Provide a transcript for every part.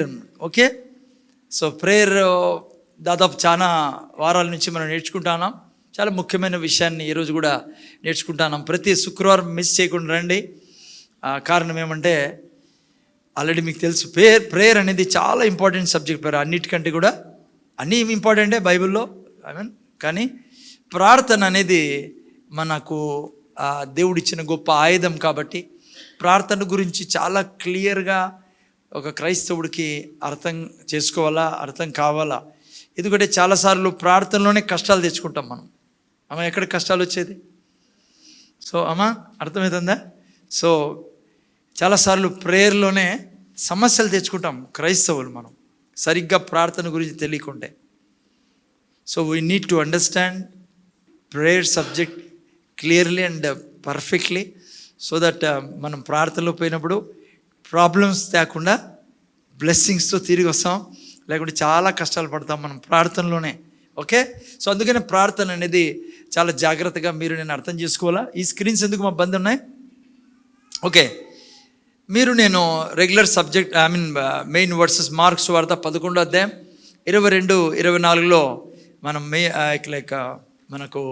Prayer. Okay, so prayer దాదాపు చాలా వారాల నుంచి మనం నేర్చుకుంటున్నాం. చాలా ముఖ్యమైన విషయాన్ని ఈరోజు కూడా నేర్చుకుంటున్నాం. ప్రతి శుక్రవారం మిస్ చేయకుండా రండి. కారణం ఏమంటే ఆల్రెడీ మీకు తెలుసు, ప్రేయర్ అనేది చాలా ఇంపార్టెంట్ సబ్జెక్ట్. ప్రేయర్ అన్నిటికంటే కూడా అన్నీ ఇంపార్టెంటే బైబిల్లో, కానీ ప్రార్థన అనేది మనకు దేవుడిచ్చిన గొప్ప ఆయుధం. కాబట్టి ప్రార్థన గురించి చాలా క్లియర్గా ఒక క్రైస్తవుడికి అర్థం చేసుకోవాలా, అర్థం కావాలా. ఎందుకంటే చాలాసార్లు ప్రార్థనలోనే కష్టాలు తెచ్చుకుంటాం మనం. అమ్మ, ఎక్కడ కష్టాలు వచ్చేది? సో అమ్మ, అర్థమవుతుందా? సో చాలాసార్లు ప్రేయర్లోనే సమస్యలు తెచ్చుకుంటాం క్రైస్తవులు మనం, సరిగ్గా ప్రార్థన గురించి తెలియకుంటే. So we need to understand prayer subject clearly and perfectly, so that మనం ప్రార్థనలో పోయినప్పుడు ప్రాబ్లమ్స్ తేకుండా బ్లెస్సింగ్స్తో తిరిగి వస్తాం. లేకుంటే చాలా కష్టాలు పడతాం మనం ప్రార్థనలోనే. ఓకే, సో అందుకనే ప్రార్థన అనేది చాలా జాగ్రత్తగా మీరు నేను అర్థం చేసుకోవాలా. ఈ స్క్రీన్స్ ఎందుకు మా బంద్ ఉన్నాయి? ఓకే, మీరు నేను regular subject main versus marks వార్త 11వ అధ్యాయం 22-24లో మనం మనకు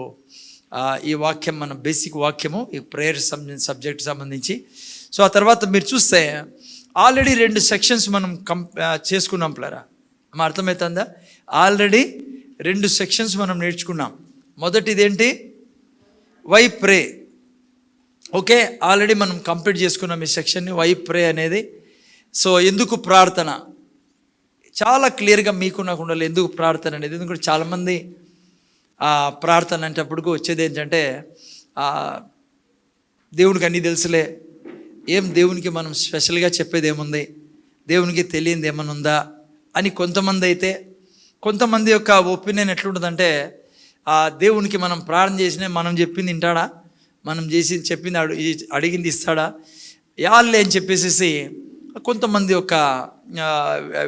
ఈ వాక్యం మన బేసిక్ వాక్యము, ఈ ప్రేయర్ సబ్జెక్ట్ సంబంధించి. సో ఆ తర్వాత మీరు చూస్తే ఆల్రెడీ 2 సెక్షన్స్ మనం చేసుకున్నాం. ప్లేరా మా అర్థమవుతుందా? ఆల్రెడీ 2 సెక్షన్స్ మనం నేర్చుకున్నాం. మొదటిది ఏంటి? Why pray. ఓకే, ఆల్రెడీ మనం కంప్లీట్ చేసుకున్నాం ఈ సెక్షన్ని, వై ప్రే అనేది. సో ఎందుకు ప్రార్థన చాలా క్లియర్గా మీకు నాకు ఉండాలి. ఎందుకు ప్రార్థన అనేది? ఎందుకంటే చాలామంది ప్రార్థన అంటేప్పటికి వచ్చేది ఏంటంటే దేవునికి అన్నీ తెలుసులే, ఏం దేవునికి మనం స్పెషల్గా చెప్పేది ఏముంది, దేవునికి తెలియంది ఏమన్నా ఉందా అని కొంతమంది అయితే. కొంతమంది యొక్క ఒపీనియన్ ఎట్లుంటుందంటే దేవునికి మనం ప్రార్థన చేసినా మనం చెప్పింది వింటాడా, మనం చెప్పింది అడిగింది ఇస్తాడా, యాళ్ళే అని చెప్పేసి కొంతమంది యొక్క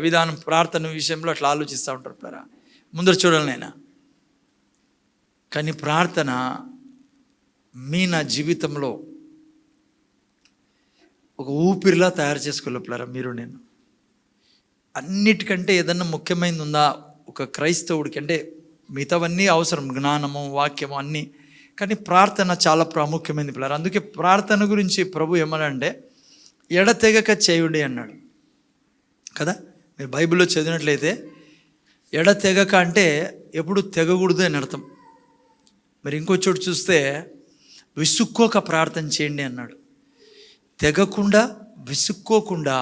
విధానం ప్రార్థన విషయంలో అట్లా ఆలోచిస్తూ ఉంటారు. ముందర చూడాలి నేను. కానీ ప్రార్థన నా జీవితంలో ఒక ఊపిరిలా తయారు చేసుకోలేపులారా మీరు నేను. అన్నిటికంటే ఏదన్నా ముఖ్యమైనది ఉందా ఒక క్రైస్తవుడికి అంటే? మిగతావన్నీ అవసరం, జ్ఞానము, వాక్యము అన్నీ, కానీ ప్రార్థన చాలా ప్రాముఖ్యమైనది పిల్లలు. అందుకే ప్రార్థన గురించి ప్రభు ఏమన్నాడంటే ఎడతెగక చేయుడి అన్నాడు కదా. మీరు బైబిల్లో చదివినట్లయితే ఎడతెగక అంటే ఎప్పుడు తెగకూడదు అని అర్థం. మరి ఇంకో చోటు చూస్తే విసుక్కోక ప్రార్థన చేయండి అన్నాడు. తెగకుండా విసుక్కోకుండా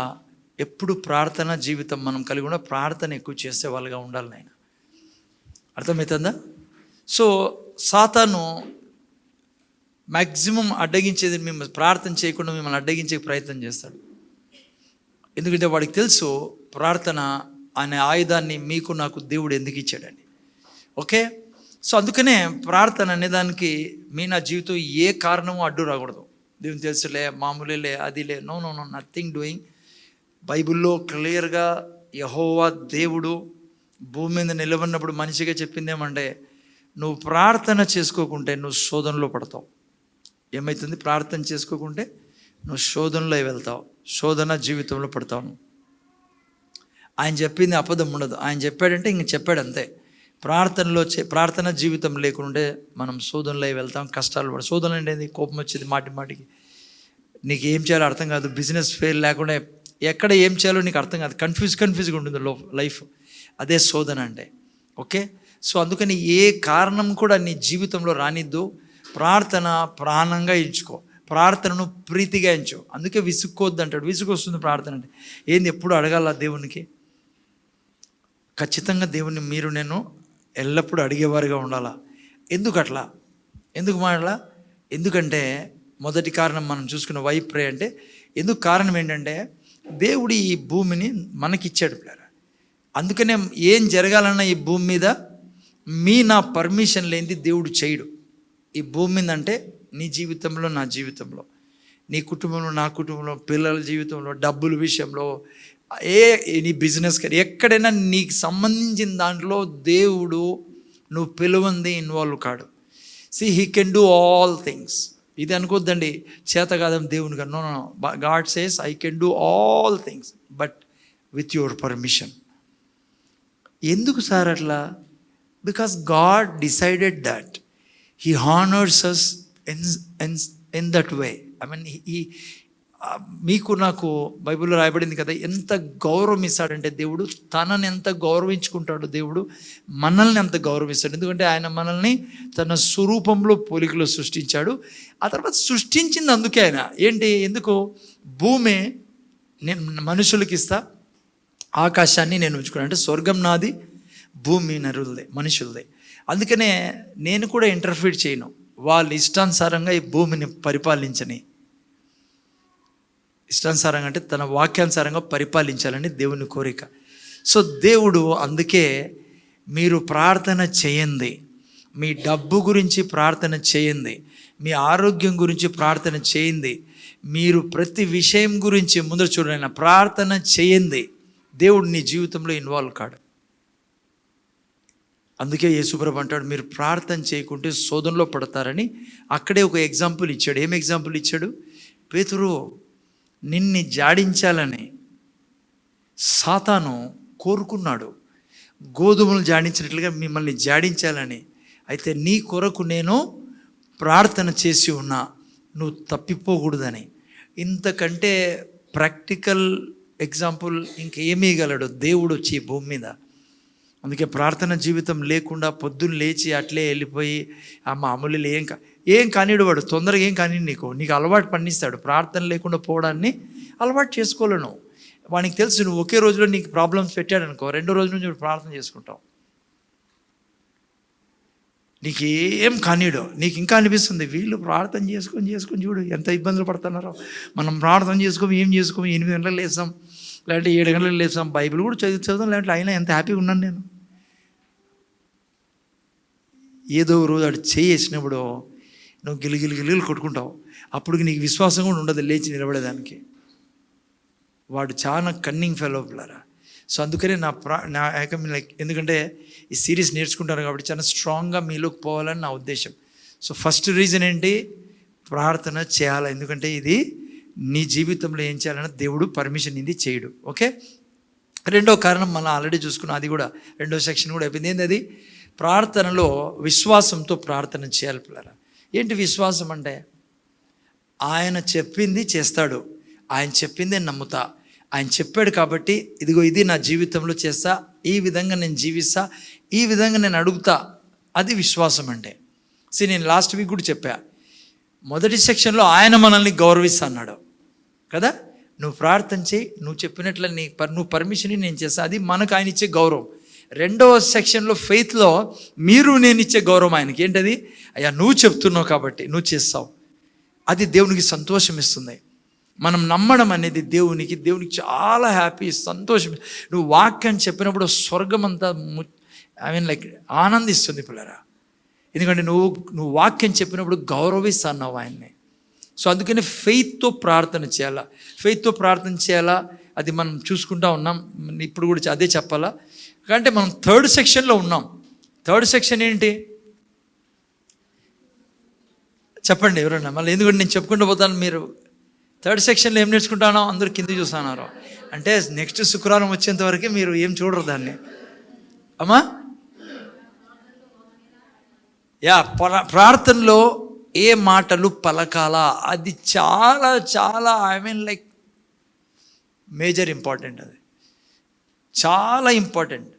ఎప్పుడు ప్రార్థన జీవితం మనం కలిగి ఉన్న ప్రార్థన ఎక్కువ చేసే వాళ్ళుగా ఉండాలి నాయన. అర్థమవుతుందా? సో సాతాను మ్యాక్సిమం అడ్డగించేది మిమ్మల్ని ప్రార్థన చేయకుండా మిమ్మల్ని అడ్డగించే ప్రయత్నం చేస్తాడు. ఎందుకంటే వాడికి తెలుసు ప్రార్థన అనే ఆయుధాన్ని మీకు నాకు దేవుడు ఎందుకు ఇచ్చాడని. ఓకే, సో అందుకనే ప్రార్థన అనేదానికి నా జీవితం ఏ కారణము అడ్డు రాకూడదు. దేవుని తెలుసులే, మామూలులే, అదిలే, no no no nothing doing. బైబిల్లో క్లియర్గా యెహోవా దేవుడు భూమి మీద నిలబడినప్పుడు మనిషిగా చెప్పింది ఏమంటే, నువ్వు ప్రార్థన చేసుకోకుంటే నువ్వు శోధనలో పడతావు. ఏమవుతుంది? ప్రార్థన చేసుకోకుంటే నువ్వు శోధనలో వెళ్తావు, శోధన జీవితంలో పడతావు. ఆయన చెప్పింది అబద్ధం ఉండదు. ఆయన చెప్పాడంటే ఇంక చెప్పాడు అంతే. ప్రార్థన జీవితం లేకుంటే మనం శోధనలో వెళ్తాం, కష్టాలు పడతాం. శోధన అనేది కోపం వచ్చేది మాటి మాటికి, నీకు ఏం చేయాలో అర్థం కాదు, బిజినెస్ ఫెయిల్ లేకుండా ఎక్కడ ఏం చేయాలో నీకు అర్థం కాదు, కన్ఫ్యూజ్గా ఉంటుంది లైఫ్. అదే శోధన అంటే. ఓకే, సో అందుకని ఏ కారణం కూడా నీ జీవితంలో రానిద్దు. ప్రార్థన ప్రాణంగా ఎంచుకో, ప్రార్థనను ప్రీతిగా ఎంచు. అందుకే విసుక్కోవద్దు అంటాడు. విసుగు వస్తుంది ప్రార్థన అంటే. ఏంది ఎప్పుడు అడగాల దేవునికి? ఖచ్చితంగా దేవుని మీరు నేను ఎల్లప్పుడూ అడిగేవారుగా ఉండాలా. ఎందుకు అట్లా? ఎందుకు మాడలా? ఎందుకంటే మొదటి కారణం మనం చూసుకున్న వై ప్రే అంటే ఎందుకు కారణం ఏంటంటే దేవుడు ఈ భూమిని మనకిచ్చాడు పిల్లరా. అందుకనే ఏం జరగాలన్నా ఈ భూమి మీద నా పర్మిషన్ లేనిది దేవుడు చేయడు. ఈ భూమి మీద అంటే నీ జీవితంలో, నా జీవితంలో, నీ కుటుంబంలో, నా కుటుంబంలో, పిల్లల జీవితంలో, డబ్బుల విషయంలో, నీ బిజినెస్ ఎక్కడైనా నీకు సంబంధించిన దాంట్లో దేవుడు నువ్వు పిలువంది ఇన్వాల్వ్ కాడు. He can do all things. ఇది అనుకోద్దండి చేత కాదని దేవుని గారు. No no, God says I can do all things, but with your permission. ఎందుకు సార్ అట్లా? Because God decided that he honours us in that way. I mean మీకు నాకు బైబిల్లో రాయబడింది కదా, ఎంత గౌరవం ఇస్తాడంటే దేవుడు, తనని ఎంత గౌరవించుకుంటాడు దేవుడు, మనల్ని ఎంత గౌరవిస్తాడు. ఎందుకంటే ఆయన మనల్ని తన స్వరూపంలో పోలికలో సృష్టించాడు. ఆ తర్వాత సృష్టించింది అందుకే ఆయన ఏంటి, ఎందుకు? భూమి నేను మనుషులకి ఇస్తా, ఆకాశాన్ని నేను ఉంచుకున్నాను. అంటే స్వర్గం నాది, భూమి నరులదే, మనుషులదే. అందుకనే నేను కూడా ఇంటర్ఫీర్ చేయను, వాళ్ళ ఇష్టానుసారంగా ఈ భూమిని పరిపాలించని. ఇష్టానుసారంగా అంటే తన వాక్యానుసారంగా పరిపాలించాలని దేవుని కోరిక. సో దేవుడు అందుకే మీరు ప్రార్థన చేయండి, మీ డబ్బు గురించి ప్రార్థన చేయండి, మీ ఆరోగ్యం గురించి ప్రార్థన చేయండి, మీరు ప్రతి విషయం గురించి ముందర చూడండి ప్రార్థన చేయండి. దేవుడు నీ జీవితంలో ఇన్వాల్వ్ కాడు. అందుకే యేసుప్రభు అంటాడు, మీరు ప్రార్థన చేయకుంటే శోధనలో పడతారని. అక్కడే ఒక ఎగ్జాంపుల్ ఇచ్చాడు. ఏం ఎగ్జాంపుల్ ఇచ్చాడు? పేతురు, నిన్ను జాడించాలని సాతాను కోరుకున్నాడు, గోధుమలు జాడించినట్లుగా మిమ్మల్ని జాడించాలని. అయితే నీ కొరకు నేను ప్రార్థన చేసి ఉన్నా, నువ్వు తప్పిపోకూడదని. ఇంతకంటే ప్రాక్టికల్ ఎగ్జాంపుల్ ఇంకేమీ గలడు దేవుడు వచ్చి భూమి మీద. అందుకే ప్రార్థన జీవితం లేకుండా పొద్దున్న లేచి అట్లే వెళ్ళిపోయి మామూలు ఏం కానిడు వాడు, తొందరగా ఏం కాని నీకు అలవాటు పండిస్తాడు. ప్రార్థన లేకుండా పోవడాన్ని అలవాటు చేసుకోలేను. వానికి తెలుసు నువ్వు ఒకే రోజులో నీకు ప్రాబ్లమ్స్ పెట్టాడు అనుకో, రెండో రోజు నుంచి ప్రార్థన చేసుకుంటావు. నీకు ఏం కానిడో, నీకు ఇంకా అనిపిస్తుంది వీళ్ళు ప్రార్థన చేసుకొని చూడు ఎంత ఇబ్బందులు పడుతున్నారో. మనం ప్రార్థన చేసుకోము, ఏం చేసుకోము, 8 గంటలకు లేస్తాం, లేదంటే 7 గంటలకు లేస్తాం, బైబిల్ కూడా చదువుతాం, లేదంటే అయినా ఎంత హ్యాపీగా ఉన్నాను నేను. ఏదో రోజు అటు చేసినప్పుడు నువ్వు గిలిగిలి కొట్టుకుంటావు. అప్పుడు నీకు విశ్వాసం కూడా ఉండదు లేచి నిలబడేదానికి. వాడు చాలా కన్నింగ్ ఫెలో పిల్లరా. సో అందుకనే నా ఎందుకంటే ఈ సిరీస్ నేర్చుకుంటాను కాబట్టి చాలా స్ట్రాంగ్గా మీలోకి పోవాలని నా ఉద్దేశం. సో ఫస్ట్ రీజన్ ఏంటి? ప్రార్థన చేయాలి. ఎందుకంటే ఇది నీ జీవితంలో ఏం చేయాలన్నా దేవుడు పర్మిషన్ ఇది చేయడు. ఓకే, రెండో కారణం మనం ఆల్రెడీ చూసుకున్నాం, అది కూడా రెండో సెక్షన్ కూడా అయిపోయింది. ఏంది అది? ప్రార్థనలో విశ్వాసంతో ప్రార్థన చేయాలి పిల్లరా. ఏంటి విశ్వాసం అంటే? ఆయన చెప్పింది చేస్తాడు, ఆయన చెప్పిందే నమ్ముతా, ఆయన చెప్పాడు కాబట్టి ఇదిగో ఇది నా జీవితంలో చేస్తా, ఈ విధంగా నేను జీవిస్తా, ఈ విధంగా నేను అడుగుతా, అది విశ్వాసం అంటే. నేను లాస్ట్ వీక్ కూడా చెప్పా, మొదటి సెక్షన్లో ఆయన మనల్ని గౌరవిస్తా అన్నాడు కదా. నువ్వు ప్రార్థన చేయి, నువ్వు చెప్పినట్లు నువ్వు పర్మిషన్ నేను చేస్తా, అది మనకు ఆయన ఇచ్చే గౌరవం. రెండవ సెక్షన్లో ఫెయిత్లో నేను ఇచ్చే గౌరవం ఆయనకి. ఏంటది? అయ్యా నువ్వు చెప్తున్నావు కాబట్టి నువ్వు చేస్తావు, అది దేవునికి సంతోషం ఇస్తుంది. మనం నమ్మడం అనేది దేవునికి చాలా హ్యాపీ, సంతోషం. నువ్వు వాక్యం చెప్పినప్పుడు స్వర్గం అంతా ఆనందిస్తుంది పిల్లరా. ఎందుకంటే నువ్వు వాక్యం చెప్పినప్పుడు గౌరవిస్తున్నావు ఆయన్ని. సో అందుకని ఫెయిత్తో ప్రార్థన చేయాలా, ఫెయిత్తో ప్రార్థన చేయాలా, అది మనం చూసుకుంటా ఉన్నాం. ఇప్పుడు కూడా అదే చెప్పాలా. అంటే మనం థర్డ్ సెక్షన్లో ఉన్నాం. థర్డ్ సెక్షన్ ఏంటి చెప్పండి ఎవరన్నా మళ్ళీ, ఎందుకంటే నేను చెప్పుకుంటూ పోతాను. మీరు థర్డ్ సెక్షన్లో ఏం నేర్చుకుంటానో అందరూ కింద చూస్తున్నారు. అంటే నెక్స్ట్ శుక్రవారం వచ్చేంత వరకు మీరు ఏం చూడరు దాన్ని. అమ్మా ప్రార్థనలో ఏ మాటలు పలకాలా, అది చాలా చాలా మేజర్ ఇంపార్టెంట్, అది చాలా ఇంపార్టెంట్.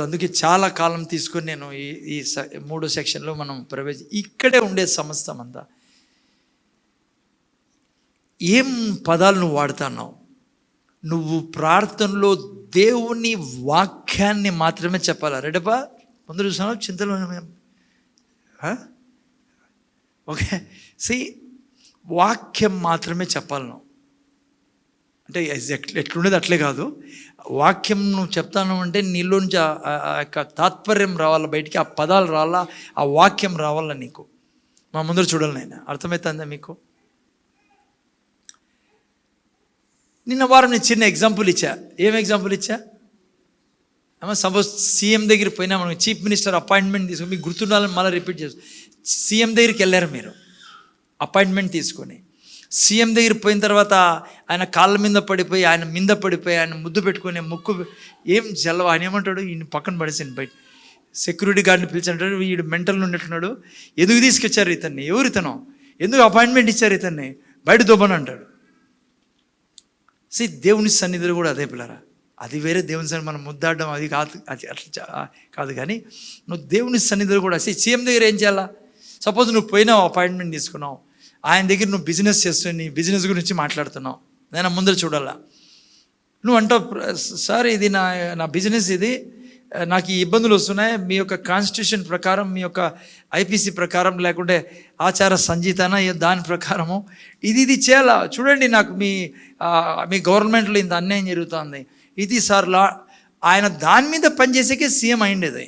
అందుకే చాలా కాలం తీసుకొని నేను ఈ మూడో సెక్షన్లో మనం ఇక్కడే ఉండే సమస్తం అంతా. ఏం పదాలు నువ్వు వాడుతున్నావు? నువ్వు ప్రార్థనలో దేవుని వాక్యాన్ని మాత్రమే చెప్పాలా. రెడపా ముందు చూసాను చింతలో. ఓకే, వాక్యం మాత్రమే చెప్పాలి నువ్వు. అంటే ఎట్లుండేది అట్లే కాదు. వాక్యం నువ్వు చెప్తాను అంటే నీలోంచి ఆ యొక్క తాత్పర్యం రావాలా బయటికి, ఆ పదాలు రావాలా, ఆ వాక్యం రావాలా నీకు. మా ముందర చూడాలి నేను. అర్థమవుతుందా మీకు? నిన్న వారం నేను చిన్న ఎగ్జాంపుల్ ఇచ్చా. ఏం ఎగ్జాంపుల్ ఇచ్చా? సపోజ్ సీఎం దగ్గరికి పోయినా, మనం చీఫ్ మినిస్టర్ అపాయింట్మెంట్ తీసుకుని, మీకు గుర్తుండాలని మళ్ళీ రిపీట్ చేస్తాం. సీఎం దగ్గరికి వెళ్ళారు మీరు అపాయింట్మెంట్ తీసుకొని. సీఎం దగ్గర పోయిన తర్వాత ఆయన కాళ్ళ మీద పడిపోయి ఆయన ముద్దు పెట్టుకొని ముక్కు ఏం జల్లవ, ఆయన ఏమంటాడు, ఈయన పక్కన పడేసాను బయట. సెక్యూరిటీ గార్డ్ని పిలిచాడు, వీడు మెంటల్ ఉన్నట్టున్నాడు, ఎందుకు తీసుకొచ్చారు ఇతన్ని, ఎవరు ఇతను, ఎందుకు అపాయింట్మెంట్ ఇచ్చారు ఇతన్ని, బయట దొబ్బని అంటాడు. దేవుని సన్నిధిలో కూడా అదే పిల్లరా, అది వేరే దేవుని సన్నిధి మనం ముద్దాడడం అది కాదు, అది అట్లా కాదు. కానీ నువ్వు దేవుని సన్నిధిలో కూడా సీఎం దగ్గర ఏం చేయాలా, సపోజ్ నువ్వు పోయినావు, అపాయింట్మెంట్ తీసుకున్నావు, ఆయన దగ్గర నువ్వు బిజినెస్ చేస్తున్నావు, నీ బిజినెస్ గురించి మాట్లాడుతున్నావు, నేను ముందర చూడాలా. నువ్వు అంటావు, సార్ ఇది నా బిజినెస్, ఇది నాకు ఈ ఇబ్బందులు వస్తున్నాయి, మీ యొక్క కాన్స్టిట్యూషన్ ప్రకారం, మీ యొక్క ఐపీసీ ప్రకారం, లేకుంటే ఆచార సంహితన దాని ప్రకారము ఇది చేయాలా, చూడండి నాకు మీ గవర్నమెంట్లో ఇంత అన్యాయం జరుగుతుంది, ఇది సార్ లా. ఆయన దాని మీద పనిచేసేకే సీఎం అయిండేది.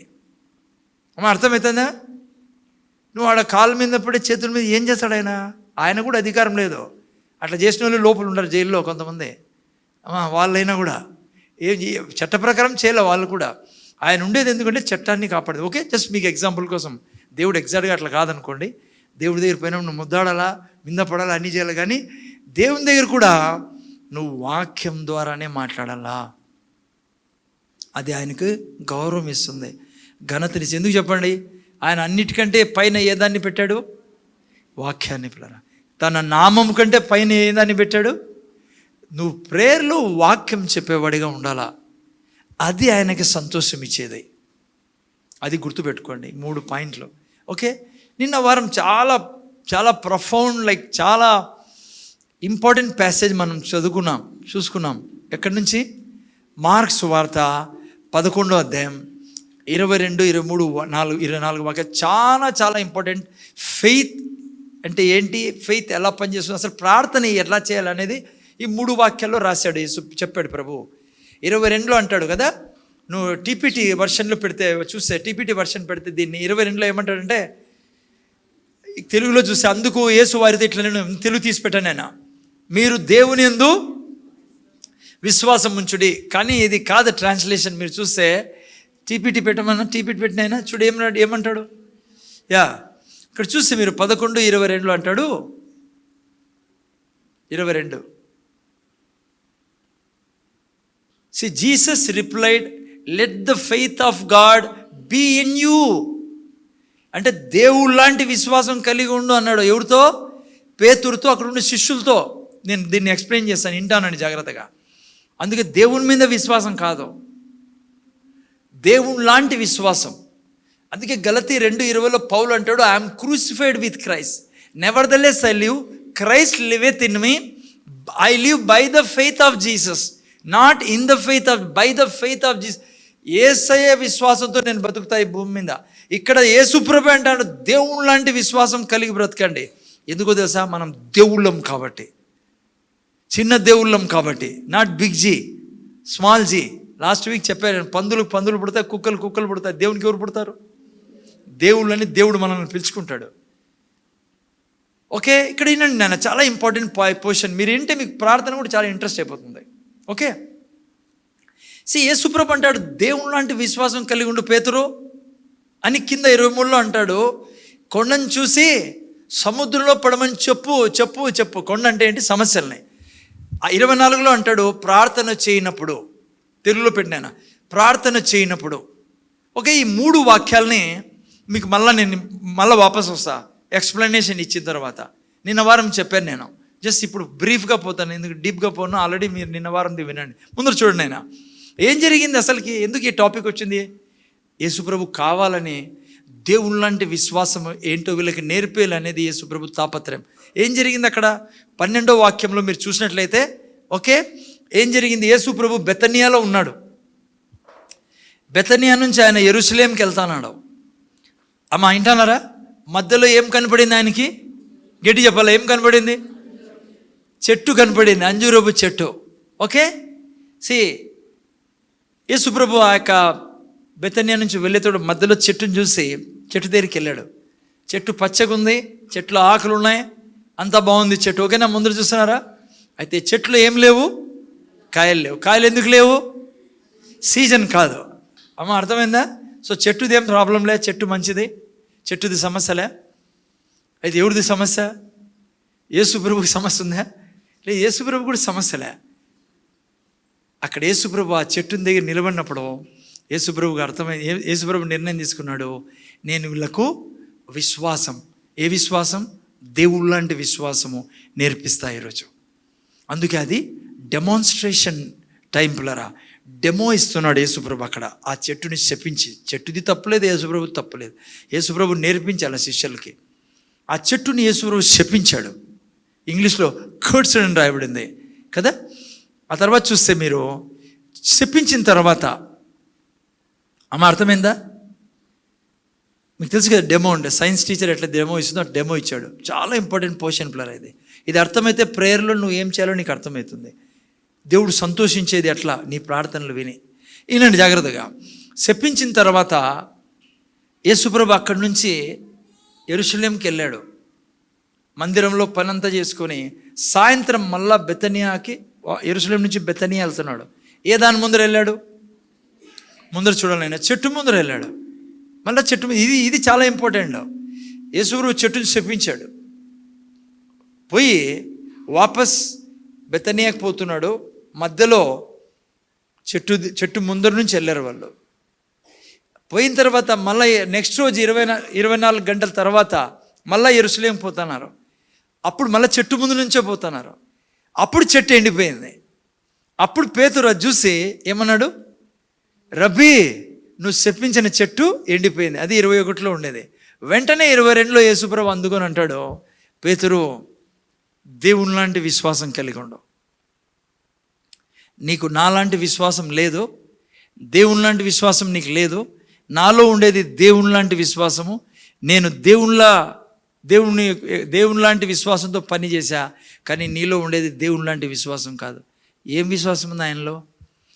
అర్థమవుతుందా? నువ్వు ఆడ కాళ్ళ మీద పడే చేతుల మీద ఏం చేస్తాడు ఆయన కూడా అధికారం లేదు. అట్లా చేసిన వాళ్ళు లోపల ఉంటారు జైల్లో కొంతమంది, వాళ్ళైనా కూడా ఏం చట్ట ప్రకారం చేయలే వాళ్ళు కూడా. ఆయన ఉండేది ఎందుకంటే చట్టాన్ని కాపాడేది. ఓకే, జస్ట్ మీకు ఎగ్జాంపుల్ కోసం. దేవుడు ఎగ్జాక్ట్గా అట్లా కాదనుకోండి, దేవుడి దగ్గర పోయినా నువ్వు ముద్దాడాలా, మింద పడాలా, అన్నీ చేయాలి. కానీ దేవుని దగ్గర కూడా నువ్వు వాక్యం ద్వారానే మాట్లాడాలా, అది ఆయనకు గౌరవం ఇస్తుంది, ఘనతనిస్తుంది. ఎందుకు చెప్పండి, ఆయన అన్నిటికంటే పైన ఏదాన్ని పెట్టాడు, వాక్యాన్ని. పిల్లరా, తన నామం కంటే పైన ఏదాన్ని పెట్టాడు, నువ్వు ప్రేయర్లో వాక్యం చెప్పేవాడిగా ఉండాలా, అది ఆయనకి సంతోషం ఇచ్చేది. అది గుర్తుపెట్టుకోండి, 3 పాయింట్లు. ఓకే, నిన్న వారం చాలా చాలా ప్రొఫౌండ్, చాలా ఇంపార్టెంట్ ప్యాసేజ్ మనం చూసుకున్నాం. ఎక్కడి నుంచి? మార్క్స్ వార్త 11వ అధ్యాయం 22, 23, 24 వాక్యం చాలా చాలా ఇంపార్టెంట్. ఫెయిత్ అంటే ఏంటి, ఫెయిత్ ఎలా పనిచేస్తుంది, అసలు ప్రార్థన ఎట్లా చేయాలనేది ఈ 3 వాక్యాల్లో రాశాడు, చెప్పాడు ప్రభు. 22లో అంటాడు కదా, నువ్వు టీపీటీ వర్షన్లో చూస్తే టీపీటీ వర్షన్ పెడితే దీన్ని 22లో ఏమంటాడంటే, తెలుగులో చూస్తే, అందుకు యేసు వారితో ఇట్లా, నేను తెలుగు తీసి పెట్టాను ఆయన, మీరు దేవుని యందు విశ్వాసం ఉంచుడి. కానీ ఇది కాదు ట్రాన్స్లేషన్. మీరు చూస్తే టీపీటీ పెట్టినైనా చూడు ఏమంటాడు. ఇక్కడ చూస్తే మీరు 11:22లో అంటాడు, 22. See, Jesus replied, let the faith of God be in you. అంటే దేవుడు లాంటి విశ్వాసం కలిగి ఉండు అన్నాడు. ఎవరితో? పేతురుతో, అక్కడ ఉన్న శిష్యులతో. నేను దీన్ని ఎక్స్ప్లెయిన్ చేస్తాను, వింటానండి జాగ్రత్తగా. అందుకే దేవుని మీద విశ్వాసం కాదు, దేవుని లాంటి విశ్వాసం. అందుకే గలతీ 2:20లో పౌలు అంటాడు, I'm crucified with Christ, nevertheless I live, Christ liveth in me, I live by the faith of Jesus, not in the faith of, by the faith of Jesus. యేసయ్య విశ్వాసంతో నేను బతుకుతా ఈ భూమి మీద. ఇక్కడ యేసుప్రభు అంటాడు, దేవుని లాంటి విశ్వాసం కలిగి బ్రతకండి. ఎందుకో తెలుసా, మనం దేవుళ్ళం కాబట్టి, చిన్న దేవుళ్ళం కాబట్టి, not big G, small G. Last week చెప్పాను, పందులు పుడతాయి, కుక్కలు పుడతాయి, దేవునికి ఎవరు పుడతారు? దేవుళ్ళని దేవుడు మనల్ని పిలుచుకుంటాడు. ఓకే, ఇక్కడ ఏంటండి నాన్న, చాలా ఇంపార్టెంట్ పొజిషన్. మీరు ఏంటంటే మీకు ప్రార్థన కూడా చాలా ఇంట్రెస్ట్ అయిపోతుంది. ఓకే, యేసుప్రభు అంటాడు, దేవుని లాంటి విశ్వాసం కలిగి ఉండు పేతురు అని. కింద 23లో అంటాడు, కొండను చూసి సముద్రంలో పడమని చెప్పు. కొండ అంటే ఏంటి? సమస్యల్ని. 24లో అంటాడు, ప్రార్థన చేయనప్పుడు, తెలుగులో పెట్టినాను, ప్రార్థన చేయనప్పుడు. ఓకే, ఈ 3 వాక్యాలని మీకు మళ్ళీ వాపస్ వస్తా ఎక్స్ప్లెనేషన్ ఇచ్చిన తర్వాత. నిన్న వారం చెప్పాను నేను, జస్ట్ ఇప్పుడు బ్రీఫ్గా పోతాను, ఎందుకు డీప్గా పోను. ఆల్రెడీ మీరు నిన్న వారంది వినండి. ముందు చూడండి, నేను ఏం జరిగింది అసలుకి, ఎందుకు ఈ టాపిక్ వచ్చింది. యేసుప్రభు కావాలని దేవుని లాంటి విశ్వాసం ఏంటో వీళ్ళకి నేర్పేయాలనేది యేసుప్రభు తాపత్రయం. ఏం జరిగింది అక్కడ 12వ వాక్యంలో మీరు చూసినట్లయితే, ఓకే, ఏం జరిగింది? యేసుప్రభు బెతనియాలో ఉన్నాడు. బెతనియా నుంచి ఆయన యెరూషలేంకి వెళ్తాన్నాడు. అమ్మా వింటున్నారా? మధ్యలో ఏం కనపడింది ఆయనకి? గట్టి చెప్పాలి, ఏం కనపడింది? చెట్టు కనపడింది, అంజూరపు చెట్టు. ఓకే, యేసుప్రభు ఆ యొక్క బెతనియా నుంచి వెళ్ళేటోడు మధ్యలో చెట్టును చూసి చెట్టు దగ్గరికి వెళ్ళాడు. చెట్టు పచ్చగా ఉంది, చెట్లు ఆకులు ఉన్నాయి, అంతా బాగుంది చెట్టు. ఓకేనా? ముందర చూస్తున్నారా? అయితే చెట్లు ఏం లేవు, కాయలు లేవు. కాయలు ఎందుకు లేవు? సీజన్ కాదు. అమ్మ అర్థమైందా? సో చెట్టుది ఏం ప్రాబ్లం లే, చెట్టు మంచిది, చెట్టుది సమస్యలే. అయితే ఎవరిది సమస్య? యేసుప్రభుకి సమస్య ఉందా? లేదు, యేసుప్రభు కూడా సమస్యలే. అక్కడ యేసుప్రభు ఆ చెట్టుని దగ్గర నిలబడినప్పుడు యేసుప్రభుకి అర్థమైంది. యేసుప్రభు నిర్ణయం తీసుకున్నాడు, నేను వీళ్ళకు విశ్వాసం, ఏ విశ్వాసం? దేవుళ్ళ లాంటి విశ్వాసము నేర్పిస్తా ఈరోజు. అందుకే అది డెమాన్స్ట్రేషన్ టైం పిల్లరా. డెమో ఇస్తున్నాడు యేసుప్రభు అక్కడ. ఆ చెట్టుని శపించి, చెట్టుది తప్పులేదు, యేసుప్రభు తప్పులేదు, యేసుప్రభు నేర్పించాలి శిష్యులకి. ఆ చెట్టుని యేసుప్రభు శపించాడు. ఇంగ్లీష్లో కర్స్డ్ అని రాయబడింది కదా. ఆ తర్వాత చూస్తే మీరు శపించిన తర్వాత అమ్మ అర్థమైందా? మీకు తెలుసు కదా డెమో ఉండే. సైన్స్ టీచర్ ఎట్లా డెమో ఇస్తుందో డెమో ఇచ్చాడు. చాలా ఇంపార్టెంట్ పోర్షన్ పిల్లర్ ఇది. ఇది అర్థమైతే ప్రేయర్లో నువ్వు ఏం చేయాలో నీకు అర్థమవుతుంది. దేవుడు సంతోషించేది ఎట్లా, నీ ప్రార్థనలు విని. ఈయనండి జాగ్రత్తగా. శపించిన తర్వాత యేసుప్రభు అక్కడి నుంచి యెరూషలేంకి వెళ్ళాడు. మందిరంలో పనంతా చేసుకొని సాయంత్రం మళ్ళా బెతనియాకి, యెరూషలేం నుంచి బెతనియా వెళ్తున్నాడు. ఏ దాని ముందర వెళ్ళాడు? ముందర చూడాలైనా చెట్టు ముందర వెళ్ళాడు. మళ్ళీ చెట్టు, ఇది చాలా ఇంపార్టెంట్. యేసుప్రభు చెట్టుని శపించాడు. పోయి వాపస్ బెతనియాకి పోతున్నాడు. మధ్యలో చెట్టు ముందర నుంచి వెళ్ళారు వాళ్ళు. పోయిన తర్వాత మళ్ళీ నెక్స్ట్ రోజు 24 గంటల తర్వాత మళ్ళీ యెరూషలేం పోతున్నారు. అప్పుడు మళ్ళీ చెట్టు ముందు నుంచే పోతున్నారు. అప్పుడు చెట్టు ఎండిపోయింది. అప్పుడు పేతురు అది చూసి ఏమన్నాడు? రబ్బీ, నువ్వు శపించిన చెట్టు ఎండిపోయింది. అది 21లో ఉండేది. వెంటనే 22లో యేసుప్రభు అందుకొని అంటాడు, పేతురు, దేవుని లాంటి విశ్వాసం కలిగి ఉండు. నీకు నాలాంటి విశ్వాసం లేదు, దేవుని లాంటి విశ్వాసం నీకు లేదు. నాలో ఉండేది దేవుని లాంటి విశ్వాసము. నేను దేవుని లాంటి విశ్వాసంతో పని చేశా, కానీ నీలో ఉండేది దేవుని లాంటి విశ్వాసం కాదు. ఏం విశ్వాసం ఉంది ఆయనలో?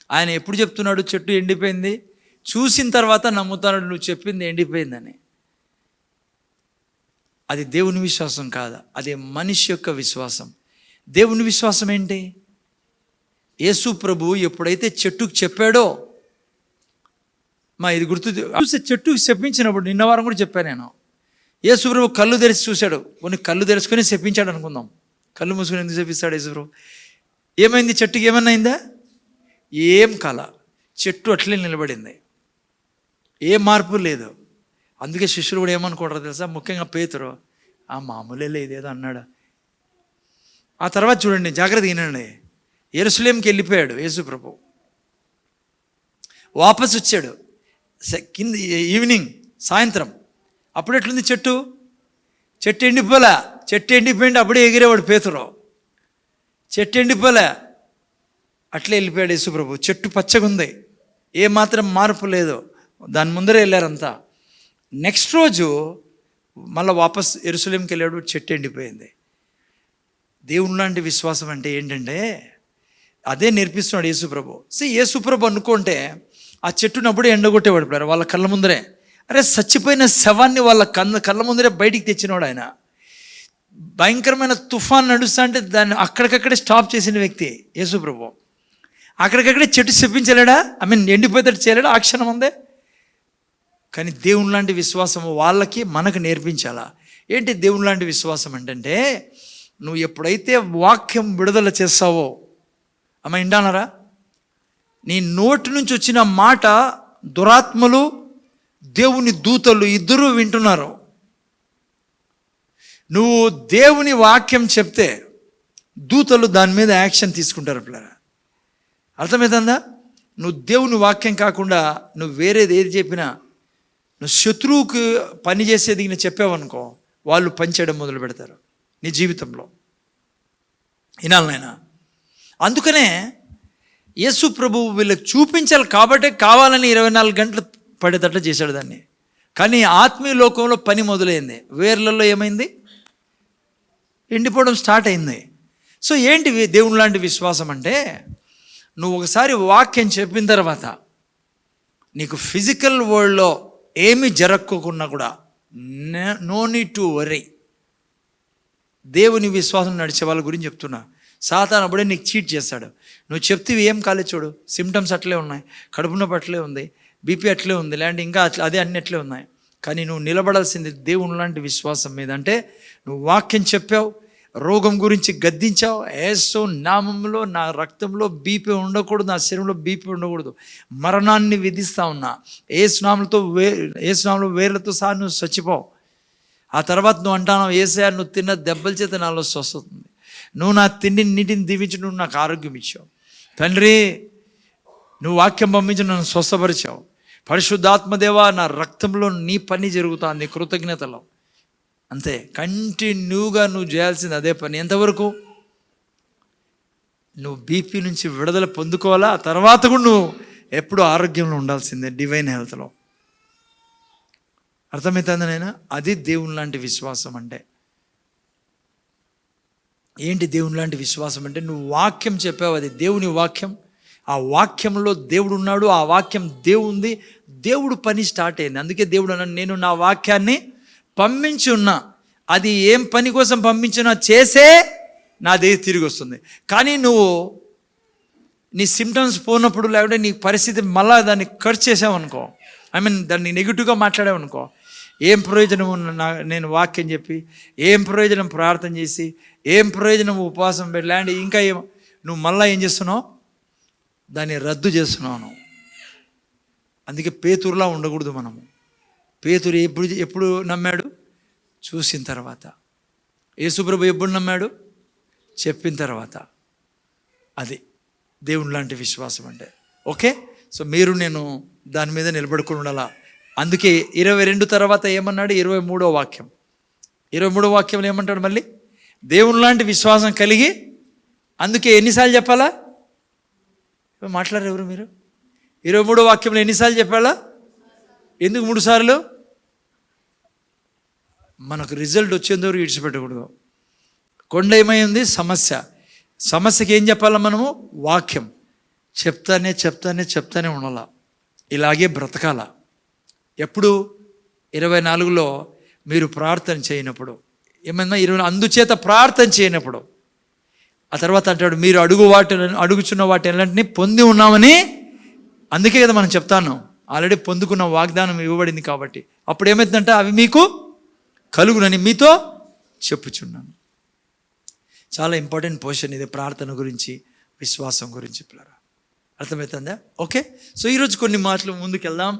ఆయన ఎప్పుడు చెప్తున్నాడు చెట్టు ఎండిపోయింది? చూసిన తర్వాత నమ్ముతాడు నువ్వు చెప్పింది ఎండిపోయిందని. అది దేవుని విశ్వాసం కాదు, అది మనిషి యొక్క విశ్వాసం. దేవుని విశ్వాసం ఏంటి? యేసు ప్రభు ఎప్పుడైతే చెట్టుకు చెప్పాడో, ఇది గుర్తు చూస్తే చెట్టుకు చెప్పించినప్పుడు, నిన్న వారం కూడా చెప్పాను నేను, యేసు ప్రభు కళ్ళు తెరిచి చూశాడు. కొన్ని కళ్ళు తెరుచుకొని చెప్పించాడు అనుకుందాం. కళ్ళు మూసుకొని ఎందుకు చెప్పిస్తాడు యేసు ప్రభు? ఏమైంది చెట్టుకి? ఏమన్నా అయిందా? ఏం కల, చెట్టు అట్లే నిలబడింది, ఏ మార్పు లేదు. అందుకే శిష్యులు కూడా ఏమనుకుంటారో తెలుసా? ముఖ్యంగా పేతురు, మామూలే ఇదేదో అన్నాడు. ఆ తర్వాత చూడండి, జాగ్రత్తగా వినండి. యెరూషలేంకి వెళ్ళిపోయాడు యేసు ప్రభు. వాపస్ వచ్చాడు కింద ఈవినింగ్, సాయంత్రం. అప్పుడు ఎట్లుంది చెట్టు? చెట్టు ఎండిపోలే. చెట్టు ఎండిపోయింది అప్పుడే ఎగిరేవాడు పేతురు. చెట్టు ఎండిపోలే, అట్లే వెళ్ళిపోయాడు యేసు ప్రభు. చెట్టు పచ్చగా ఉంది, ఏమాత్రం మార్పు లేదు. దాని ముందరే వెళ్ళారంతా. నెక్స్ట్ రోజు మళ్ళీ వాపస్ యెరూషలేంకి వెళ్ళాడు. చెట్టు ఎండిపోయింది. దేవుని లాంటి విశ్వాసం అంటే ఏంటంటే అదే నేర్పిస్తున్నాడు యేసు ప్రభు. యేసు ప్రభు అనుకుంటే ఆ చెట్టును అప్పుడే ఎండగొట్టేవాడు వాళ్ళ కళ్ళ ముందరే. అరే, చచ్చిపోయిన శవాన్ని వాళ్ళ కళ్ళ ముందరే బయటికి తెచ్చినవాడు ఆయన. భయంకరమైన తుఫాన్ నడుస్తా అంటే దాన్ని అక్కడికక్కడే స్టాప్ చేసిన వ్యక్తి యేసు ప్రభు. అక్కడికక్కడే చెట్టు చెప్పించలేడా? ఎండిపోయేటట్టు చేయలేడా ఆ క్షణం ఉందే? కానీ దేవుని లాంటి విశ్వాసము వాళ్ళకి మనకు నేర్పించాలా. ఏంటి దేవుని లాంటి విశ్వాసం అంటే, నువ్వు ఎప్పుడైతే వాక్యం విడుదల చేస్తావో, ఇంటానరా, నీ నోటి నుంచి వచ్చిన మాట దురాత్మలు, దేవుని దూతలు ఇద్దరూ వింటున్నారు. నువ్వు దేవుని వాక్యం చెప్తే దూతలు దాని మీద యాక్షన్ తీసుకుంటారు పిల్లరా. అర్థమవుతుందా? నువ్వు దేవుని వాక్యం కాకుండా నువ్వు వేరేది ఏది చెప్పినా, నువ్వు శత్రువుకు పని చేసేది నేను చెప్పావనుకో, వాళ్ళు పనిచేయడం మొదలు పెడతారు నీ జీవితంలో. వినాలనైనా. అందుకనే యేసు ప్రభు వీళ్ళకి చూపించాలి కాబట్టే కావాలని 24 గంటలు పడేటట్లు చేశాడు దాన్ని. కానీ ఆత్మీయ లోకంలో పని మొదలైంది. వేర్లలో ఏమైంది? ఎండిపోవడం స్టార్ట్ అయింది. ఏంటి దేవుని లాంటి విశ్వాసం అంటే, నువ్వు ఒకసారి వాక్యం చెప్పిన తర్వాత నీకు ఫిజికల్ వరల్డ్లో ఏమి జరగకోకున్నా కూడా నో నీడ్ టు వరీ. దేవుని విశ్వాసం నడిచే వాళ్ళ గురించి చెప్తున్నా. సాతాను అప్పుడే నీకు చీట్ చేస్తాడు. నువ్వు చెప్తే ఏం కాలేదు, చూడు సిమ్టమ్స్ అట్లే ఉన్నాయి, కడుపు నొప్పి అట్లే ఉంది, బీపీ అట్లే ఉంది, లేదంటే ఇంకా అదే అన్ని అట్లే ఉన్నాయి. కానీ నువ్వు నిలబడాల్సింది దేవుని లాంటి విశ్వాసం మీద. అంటే నువ్వు వాక్యం చెప్పావు, రోగం గురించి గద్దించావు. యేసు నామంలో నా రక్తంలో బీపీ ఉండకూడదు, నా శరీరంలో బీపీ ఉండకూడదు, మరణాన్ని విధిస్తా ఉన్నా. యేసు నామంలో వేర్లతో సహా నువ్వు చచ్చిపోవు. ఆ తర్వాత నువ్వు అంటాను, యేసయ్యా నువ్వు తిన్న దెబ్బల చేత నాలో స్వస్థత ఉంది, నువ్వు నా తిండిని నీటిని దీవించి నువ్వు నాకు ఆరోగ్యం ఇచ్చావు తండ్రి, నువ్వు వాక్యం పంపించి నన్ను స్వస్థపరిచావు. పరిశుద్ధాత్మదేవా నా రక్తంలో నీ పని జరుగుతుంది కృతజ్ఞతలో. అంతే, కంటిన్యూగా నువ్వు చేయాల్సింది అదే పని. ఎంతవరకు? నువ్వు బీపీ నుంచి విడుదల పొందుకోవాలా, ఆ తర్వాత కూడా నువ్వు ఎప్పుడు ఆరోగ్యంలో ఉండాల్సిందే, డివైన్ హెల్త్లో. అర్థమవుతుంది నైనా? అది దేవుని లాంటి విశ్వాసం అంటే. ఏంటి దేవుని లాంటి విశ్వాసం అంటే? నువ్వు వాక్యం చెప్పావు, అది దేవుని వాక్యం, ఆ వాక్యంలో దేవుడు ఉన్నాడు, ఆ వాక్యం దేవుంది, దేవుడు పని స్టార్ట్ అయింది. అందుకే దేవుడు అన్నాడు, నేను నా వాక్యాన్ని పంపించి ఉన్నా, అది ఏం పని కోసం పంపించినా చేసే నా దగ్గర తిరిగి వస్తుంది. కానీ నువ్వు నీ సిమ్టమ్స్ పోయినప్పుడు, లేకుంటే నీ పరిస్థితి మళ్ళా దాన్ని ఖర్చు చేసావనుకో, దాన్ని నెగిటివ్గా మాట్లాడావనుకో, ఏం ప్రయోజనం నేను వాక్యం చెప్పి, ఏం ప్రయోజనం ప్రార్థన చేసి, ఏం ప్రయోజనం ఉపవాసం పెట్టాలంటే, ఇంకా ఏం నువ్వు మళ్ళీ ఏం చేస్తున్నావు? దాన్ని రద్దు చేస్తున్నావు. అందుకే పేతురులా ఉండకూడదు మనము. పేతురు ఎప్పుడు నమ్మాడు? చూసిన తర్వాత. యేసుప్రభు ఎప్పుడు నమ్మాడు? చెప్పిన తర్వాత. అది దేవుని లాంటి విశ్వాసం అంటే. ఓకే, సో మీరు నేను దాని మీద నిలబడుకుని ఉండాలా. అందుకే 22 తర్వాత ఏమన్నాడు? 23వ వాక్యం. 23వ వాక్యంలో ఏమంటాడు? మళ్ళీ దేవుని లాంటి విశ్వాసం కలిగి. అందుకే ఎన్నిసార్లు చెప్పాలా? మాట్లాడారు ఎవరు మీరు? 23వ వాక్యంలో ఎన్నిసార్లు చెప్పాలా? ఎందుకు 3 సార్లు? మనకు రిజల్ట్ వచ్చేందుకు విడిచిపెట్టకూడదు. కొండ ఏమైంది? సమస్యకి ఏం చెప్పాలా మనము? వాక్యం చెప్తానే ఉండాల. ఇలాగే బ్రతకాల. ఎప్పుడు? 24లో మీరు ప్రార్థన చేయనప్పుడు. ఏమన్నా 20 అందుచేత ప్రార్థన చేయనప్పుడు. ఆ తర్వాత అంటాడు, మీరు అడుగుచున్న వాటి అన్నింటినీ పొంది ఉన్నామని. అందుకే కదా మనం చెప్తాను, ఆల్రెడీ పొందుకున్న వాగ్దానం ఇవ్వబడింది కాబట్టి. అప్పుడు ఏమవుతుందంటే, అవి మీకు కలుగునని మీతో చెప్పుచున్నాను. చాలా ఇంపార్టెంట్ పోర్షన్ ఇది, ప్రార్థన గురించి, విశ్వాసం గురించి. పిల్లరా, అర్థమవుతుందా? ఓకే, సో ఈరోజు కొన్ని మాటలు ముందుకెళ్దాం.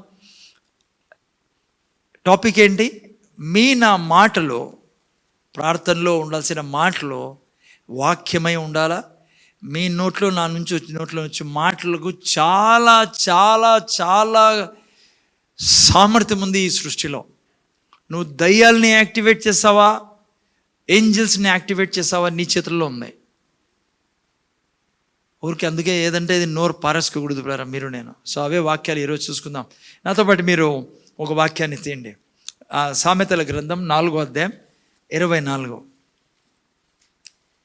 టాపిక్ ఏంటి? నా మాటలో, ప్రార్థనలో ఉండాల్సిన మాటలో వాక్యమై ఉండాలా. మీ నోట్లో, నా నుంచి నోట్లో నుంచి మాటలకు చాలా చాలా చాలా సామర్థ్యం ఉంది ఈ సృష్టిలో. నువ్వు దయ్యాల్ని యాక్టివేట్ చేస్తావా, ఏంజల్స్ని యాక్టివేట్ చేస్తావా, నీ చేతుల్లో ఉన్నాయి. ఊరికి అందుకే ఏదంటే ఇది నోరు పారేసుకోకూడదు పిల్లరా, మీరు నేను. సో అవే వాక్యాలు ఈరోజు చూసుకుందాం. నాతో పాటు మీరు ఒక వాక్యాన్ని తీయండి. సామెతల గ్రంథం 4వ అధ్యాయం 24.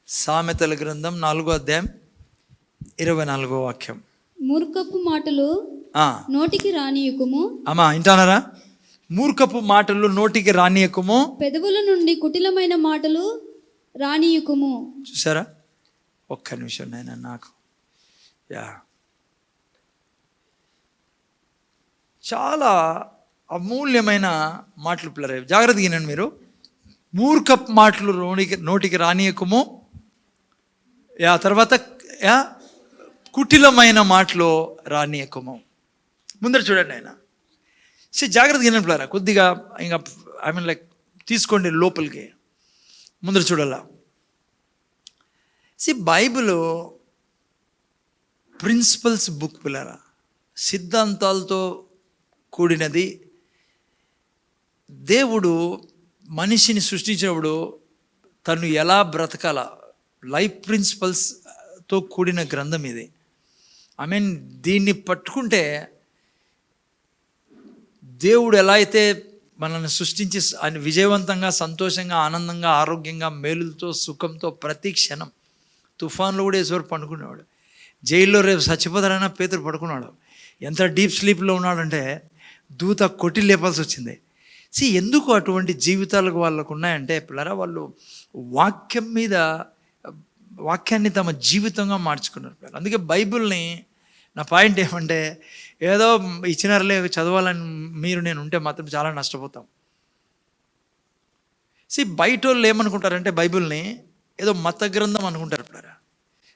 సామెతల గ్రంథం 4వ అధ్యాయం 24వ వాక్యం. మూర్ఖపు మాటలు నోటికి రానియకుము. అమ్మా వింటానారా? మూర్ఖపు మాటలు నోటికి రానియకుము, పెదవుల నుండి కుటిలమైన మాటలు రానియకుము. చూసారా? ఒక్క నిమిషం నాయనా, నాకు చాలా అమూల్యమైన మాటలు పిల్లరే, జాగ్రత్తగా వినండి మీరు. మూర్ఖపు మాటలు నోటికి రానియకుము. తర్వాత కుటిలమైన మాటలు రానియకుము. ముందర చూడండి ఆయన. జాగ్రత్తగా వినండి పిల్లరా, కొద్దిగా ఇంకా లైక్ తీసుకోండి లోపలికి. ముందర చూడాల. బైబిల్ ప్రిన్సిపల్స్ బుక్ పిల్లరా, సిద్ధాంతాలతో కూడినది. దేవుడు మనిషిని సృష్టించినప్పుడు తను ఎలా బ్రతకాల, లైఫ్ ప్రిన్సిపల్స్తో కూడిన గ్రంథం ఇది. దీన్ని పట్టుకుంటే దేవుడు ఎలా అయితే మనల్ని సృష్టించి విజయవంతంగా, సంతోషంగా, ఆనందంగా, ఆరోగ్యంగా, మేలులతో, సుఖంతో ప్రతి క్షణం. తుఫాన్లో కూడా ఈశ్వరు పండుకునేవాడు. జైల్లో రేపు చచ్చిపోతారైనా పేతురు పడుకున్నాడు. ఎంత డీప్ స్లీప్లో ఉన్నాడంటే దూత కొట్టి లేపాల్సి వచ్చింది. ఎందుకు అటువంటి జీవితాలకు వాళ్ళకు ఉన్నాయంటే పిల్లరా, వాళ్ళు వాక్యాన్ని తమ జీవితంగా మార్చుకున్నారు. అందుకే బైబిల్ని, నా పాయింట్ ఏమంటే, ఏదో ఇచ్చినారులే చదవాలని మీరు నేను ఉంటే మాత్రం చాలా నష్టపోతాం. బయట వాళ్ళు ఏమనుకుంటారంటే బైబిల్ని ఏదో మత గ్రంథం అనుకుంటారు పిల్లరా.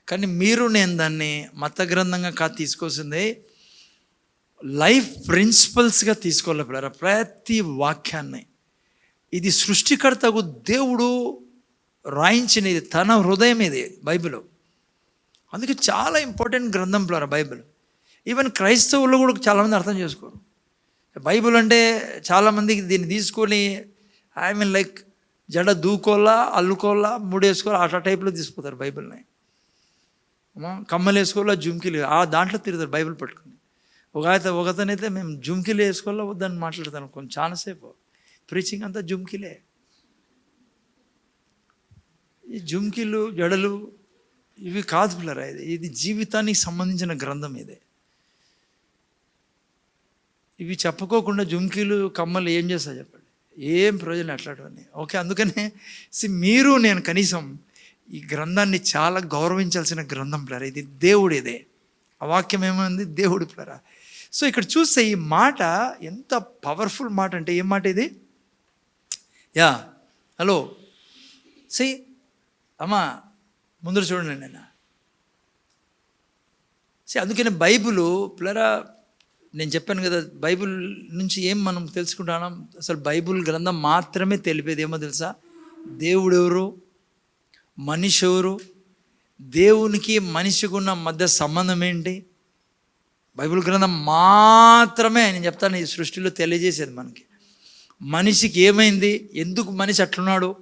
కానీ మీరు నేను దాన్ని మత గ్రంథంగా కాదు తీసుకోవాల్సింది, లైఫ్ ప్రిన్సిపల్స్గా తీసుకోవాలి పిల్లరా. ప్రతి వాక్యాన్ని ఇది సృష్టికర్తకు దేవుడు రాయించినది, తన హృదయం ఇది బైబిల్. అందుకే చాలా ఇంపార్టెంట్ గ్రంథం పిల్లరా బైబిల్. ఈవెన్ క్రైస్తవులు కూడా చాలామంది అర్థం చేసుకోరు బైబిల్ అంటే. చాలామందికి దీన్ని తీసుకొని ఐ మీన్ లైక్ జడ దూకోలా, అల్లుకోలా, ముడేసుకోవాలా అట్లా టైప్లో తీసుకుపోతారు బైబిల్ని. కమ్మలు వేసుకోవాలా, జుమ్కీలు ఆ దాంట్లో తిరుగుతారు బైబిల్ పట్టుకుని. ఒకతనైతే మేము జుమ్కీలు వేసుకోవాలా వద్దని మాట్లాడతాను కొంచెం చాలాసేపు. ప్రీచింగ్ అంతా జుమ్కీలే. ఈ జుమ్కీలు జడలు ఇవి కాదు పిల్లరా. ఇది జీవితానికి సంబంధించిన గ్రంథం ఇది. ఇవి చెప్పుకోకుండా జుమ్కీలు కమ్మలు ఏం చేస్తా చెప్పండి, ఏం ప్రయోజనం అట్లాంటివన్నీ. ఓకే, అందుకనే మీరు నేను కనీసం ఈ గ్రంథాన్ని చాలా గౌరవించాల్సిన గ్రంథం పిల్లరా. ఇది దేవుడిదే. ఆ వాక్యం ఏమైంది, దేవుడి పిల్లరా. సో ఇక్కడ చూస్తే ఈ మాట ఎంత పవర్ఫుల్ మాట అంటే, ఏం మాట ఇది? యా హలో సి అమ్మా ముందర చూడండి నేను. అందుకనే బైబిలు పిల్లరా, నేను చెప్పాను కదా, బైబిల్ నుంచి ఏం మనం తెలుసుకుంటున్నాం. అసలు బైబిల్ గ్రంథం మాత్రమే తెలిపేది ఏమో తెలుసా? దేవుడు ఎవరు, మనిషి ఎవరు, దేవునికి మనిషికి ఉన్న మధ్య సంబంధం ఏంటి, బైబిల్ గ్రంథం మాత్రమే నేను చెప్తాను ఈ సృష్టిలో తెలియజేసేది మనకి. మనిషికి ఏమైంది, ఎందుకు మనిషి అట్లున్నాడు,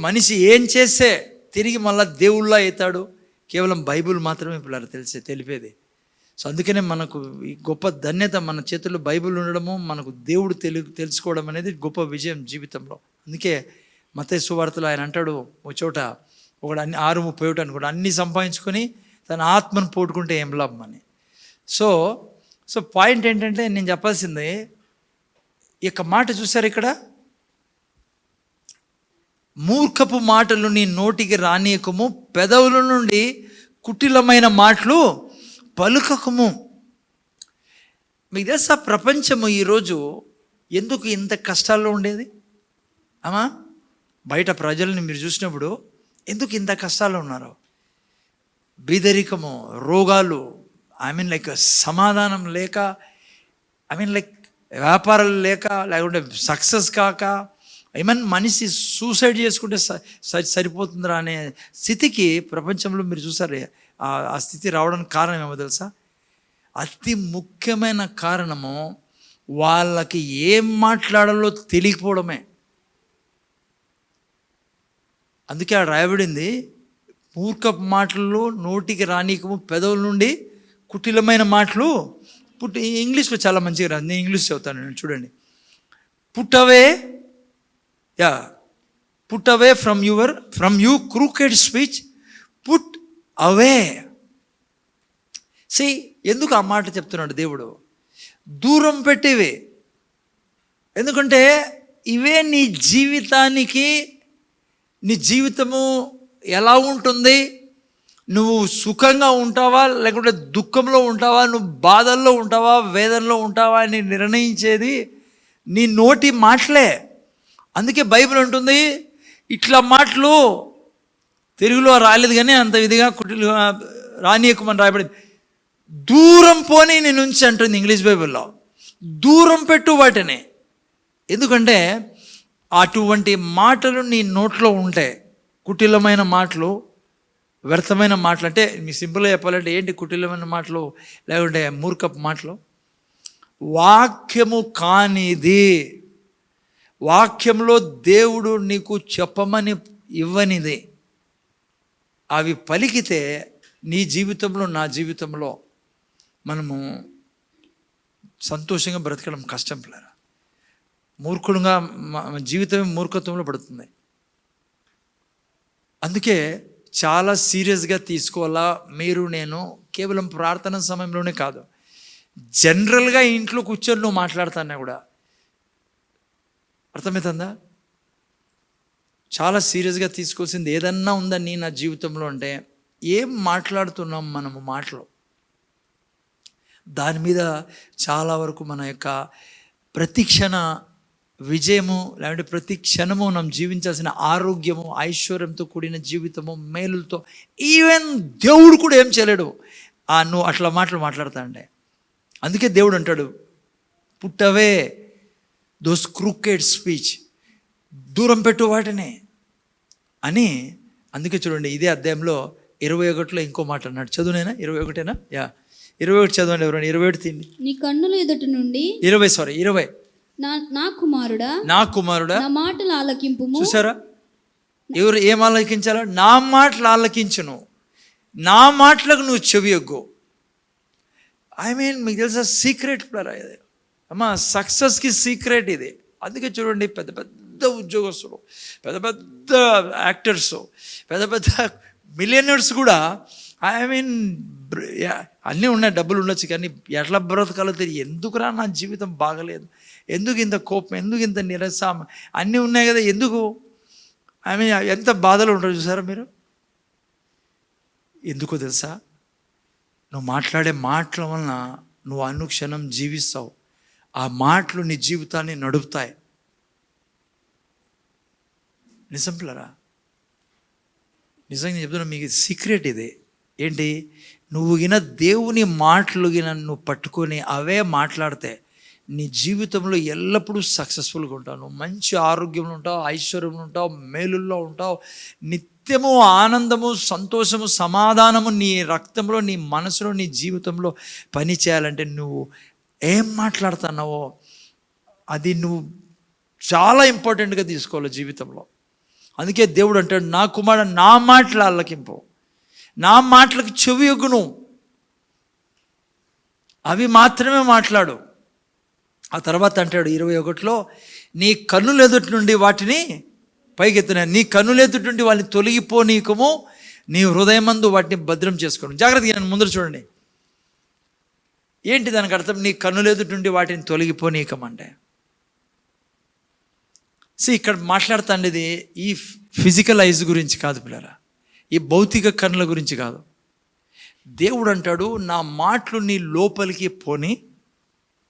మనిషి ఏం చేస్తే తిరిగి మళ్ళీ దేవుళ్ళ అవుతాడు, కేవలం బైబిల్ మాత్రమే పిల్లలు తెలిపేది. సో అందుకనే మనకు ఈ గొప్ప ధన్యత, మన చేతుల్లో బైబిల్ ఉండడము, మనకు దేవుడు తెలుసుకోవడం అనేది గొప్ప విజయం జీవితంలో. అందుకే మత్తయి సువార్తలో ఆయన అంటాడు ఒక చోట, ఒకడు 6:31 అనుకోండి, అన్నీ సంపాదించుకొని తన ఆత్మను పోటుకుంటే ఏం లాభం అని. సో పాయింట్ ఏంటంటే నేను చెప్పాల్సింది, ఈ యొక్క మాట చూసారు ఇక్కడ, మూర్ఖపు మాటలు నీ నోటికి రానియకము, పెదవుల నుండి కుటిలమైన మాటలు పలుకకము. మీకు తెలుసా ప్రపంచము ఈరోజు ఎందుకు ఇంత కష్టాల్లో ఉండేది? అమ్మా బయట ప్రజల్ని మీరు చూసినప్పుడు ఎందుకు ఇంత కష్టాల్లో ఉన్నారు? బీదరికము, రోగాలు, ఐ మీన్ లైక్ సమాధానం లేక, ఐ మీన్ లైక్ వ్యాపారాలు లేక, లేకుంటే సక్సెస్ కాక, ఏమన్నా మనిషి సూసైడ్ చేసుకుంటే సరిపోతుందిరా అనే స్థితికి ప్రపంచంలో మీరు చూసారు. ఆ స్థితి రావడానికి కారణం ఏమో తెలుసా? అతి ముఖ్యమైన కారణము వాళ్ళకి ఏం మాట్లాడాలో తెలియకపోవడమే. అందుకే ఆ రాయబడింది, మూర్ఖపు మాటలు నోటికి రానీకము, పెదవుల నుండి కుటిలమైన మాటలు ఇంగ్లీష్లో చాలా మంచిగా రాదు, నేను ఇంగ్లీష్ చదువుతాను, నేను చూడండి. Put away from you crooked speech, put అవే. ఎందుకు ఆ మాట చెప్తున్నాడు దేవుడు? దూరం పెట్టేవే. ఎందుకంటే ఇవే నీ జీవితానికి, నీ జీవితము ఎలా ఉంటుంది, నువ్వు సుఖంగా ఉంటావా లేకుంటే దుఃఖంలో ఉంటావా, నువ్వు బాధల్లో ఉంటావా వేదనలో ఉంటావా అని నిర్ణయించేది నీ నోటి మాటలే. అందుకే బైబిల్ ఉంటుంది, ఇట్లా మాటలు తెలుగులో రాలేదు కానీ అంత విధిగా రానియకమని రాయబడింది. దూరం పోనీ నీ నుంచి అంటుంది ఇంగ్లీష్ బైబిల్లో. దూరం పెట్టు వాటిని. ఎందుకంటే అటువంటి మాటలు నీ నోట్లో ఉంటాయి. కుటిలమైన మాటలు, వ్యర్థమైన మాటలు. అంటే మీ సింపుల్గా చెప్పాలంటే ఏంటి కుటిలమైన మాటలు లేకుంటే మూర్ఖపు మాటలు? వాక్యము కానిది, వాక్యంలో దేవుడు నీకు చెప్పమని ఇవ్వనిది అవి పలికితే నీ జీవితంలో, నా జీవితంలో మనము సంతోషంగా బ్రతకడం కష్టం పిల్లరా. మూర్ఖుడుగా జీవితమే మూర్ఖత్వంలో పడుతుంది. అందుకే చాలా సీరియస్గా తీసుకోవాలా. మీరు నేను కేవలం ప్రార్థన సమయంలోనే కాదు, జనరల్గా ఇంట్లో కూర్చొని నువ్వు మాట్లాడుతానే కూడా, అర్థమవుతుందా? చాలా సీరియస్గా తీసుకోవాల్సింది ఏదన్నా ఉందని నా జీవితంలో అంటే ఏం మాట్లాడుతున్నాం మనము మాటలు, దాని మీద చాలా వరకు మన యొక్క ప్రతిక్షణ విజయము, లేదంటే ప్రతి క్షణము మనం జీవించాల్సిన ఆరోగ్యము, ఐశ్వర్యంతో కూడిన జీవితము, మేలులతో, ఈవెన్ దేవుడు కూడా ఏం చేయలేడు నువ్వు అట్లా మాట్లాడుతా అంటే. అందుకే దేవుడు అంటాడు, put away those crooked speech, దూరం పెట్టు వాటిని అని. అందుకే చూడండి, ఇదే అధ్యాయంలో 21లో ఇంకో మాట అన్నాడు. చదువునేనా 21ఏనా? 21 చదవండి ఎవరైనా. 27 తీయండి. నీ కన్నుల ఎదుట నుండి 20 నా కుమారుడా నా మాటలు ఆలకింపుము. చూసారా, ఎవరు ఏం ఆలకించాలా? నా మాటలు ఆలకించును, నా మాటలకు నువ్వు చెవియొగ్గు. మీకు తెలుసా సీక్రెట్ ప్లరా ఇది అమ్మా, సక్సెస్కి సీక్రెట్ ఇది. అందుకే చూడండి, పెద్ద పెద్ద ఉద్యోగస్తులు, పెద్ద పెద్ద యాక్టర్స్, పెద్ద పెద్ద మిలియనర్స్ కూడా అన్నీ ఉన్నాయి, డబ్బులు ఉండొచ్చు, కానీ ఎట్లా బ్రతకాలో తెలియదు. ఎందుకురా నా జీవితం బాగలేదు, ఎందుకు ఇంత కోపం, ఎందుకు ఇంత నిరసం, అన్నీ ఉన్నాయి కదా, ఎందుకు ఎంత బాధలు ఉంటారు చూసారా మీరు. ఎందుకో తెలుసా, నువ్వు మాట్లాడే మాటల వలన నువ్వు అనుక్షణం జీవిస్తావు. ఆ మాటలు నీ జీవితాన్ని నడుపుతాయి. నిజం పిల్లరా, నిజంగా చెప్తున్నా మీకు సీక్రెట్ ఇది. ఏంటి, నువ్వు గిన దేవుని మాటలు గిన నువ్వు పట్టుకొని అవే మాట్లాడితే నీ జీవితంలో ఎల్లప్పుడూ సక్సెస్ఫుల్గా ఉంటావు. నువ్వు మంచి ఆరోగ్యంలో ఉంటావు, ఐశ్వర్యంలో ఉంటావు, మేలుల్లో ఉంటావు. నిత్యము ఆనందము, సంతోషము, సమాధానము నీ రక్తంలో, నీ మనసులో, నీ జీవితంలో పని చేయాలంటే నువ్వు ఏం మాట్లాడుతున్నావో అది నువ్వు చాలా ఇంపార్టెంట్గా తీసుకోవాలి జీవితంలో. అందుకే దేవుడు అంటాడు, నా కుమారుడు నా మాటలు ఆలకింపు, నా మాటలకు చెవియొగ్గును, అవి మాత్రమే మాట్లాడు. ఆ తర్వాత అంటాడు 21లో, నీ కన్నుల ఎదుటి నుండి వాటిని పైకెత్తున, నీ కన్నుల ఎదుటి నుండి వాటిని తొలగిపోనీకము, నీ హృదయమందు వాటిని భద్రం చేసుకోను. జాగ్రత్తగా నన్ను ముందర చూడండి. ఏంటి దానికి అర్థం? నీ కన్నుల ఎదుటి నుండి వాటిని తొలగిపోనీకమంటే ఇక్కడ మాట్లాడుతాండేది ఈ ఫిజికల్ ఐజ్ గురించి కాదు పిల్లరా, ఈ భౌతిక కన్నుల గురించి కాదు. దేవుడు అంటాడు, నా మాటలు నీ లోపలికి పోని,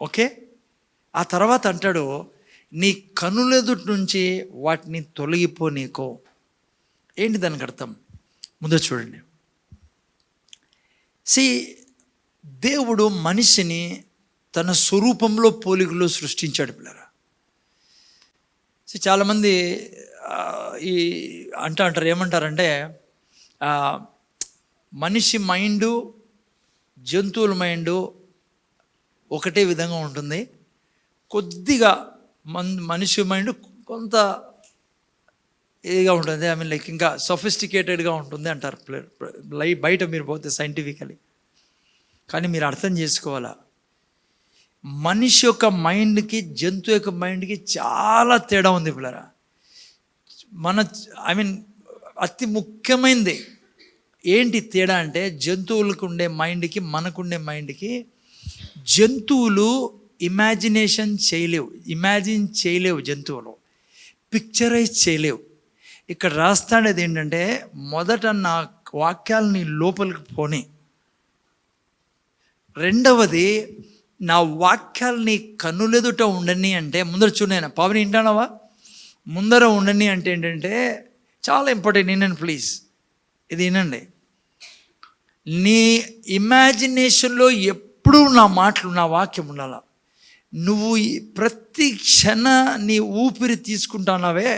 ఓకే. ఆ తర్వాత అంటాడు, నీ కన్నులెదుటి నుంచి వాటిని తొలగిపోనీకో. ఏంటి దానికి అర్థం? ముందు చూడండి. దేవుడు మనిషిని తన స్వరూపంలో పోలికలో సృష్టించాడు పిల్లరా. చాలామంది ఈ అంటారు, ఏమంటారంటే మనిషి మైండు జంతువుల మైండు ఒకటే విధంగా ఉంటుంది, కొద్దిగా మనిషి మైండ్ కొంత ఇదిగా ఉంటుంది, లైక్ ఇంకా సొఫిస్టికేటెడ్గా ఉంటుంది అంటారు బయట మీరు పోతే సైంటిఫికలీ. కానీ మీరు అర్థం చేసుకోవాలా, మనిషి యొక్క మైండ్కి జంతువు యొక్క మైండ్కి చాలా తేడా ఉంది పిల్లరా. అతి ముఖ్యమైనది ఏంటి తేడా అంటే, జంతువులకు ఉండే మైండ్కి మనకుండే మైండ్కి, జంతువులు ఇమాజిన్ చేయలేవు, జంతువులు పిక్చరైజ్ చేయలేవు. ఇక్కడ రాస్తాడేది ఏంటంటే, మొదట నా వాక్యాలని లోపలికి పోని, రెండవది నా వాక్యాలని కన్నులెదుట ఉండని అంటే, ముందర చూడైనా పవన్ వింటానవా, ముందర ఉండని అంటే ఏంటంటే చాలా ఇంపార్టెంట్. వినండి ప్లీజ్, ఇది వినండి. నీ ఇమాజినేషన్లో ఎప్పుడూ నా మాటలు, నా వాక్యం ఉండాల. నువ్వు ప్రతి క్షణ నీ ఊపిరి తీసుకుంటున్నావే,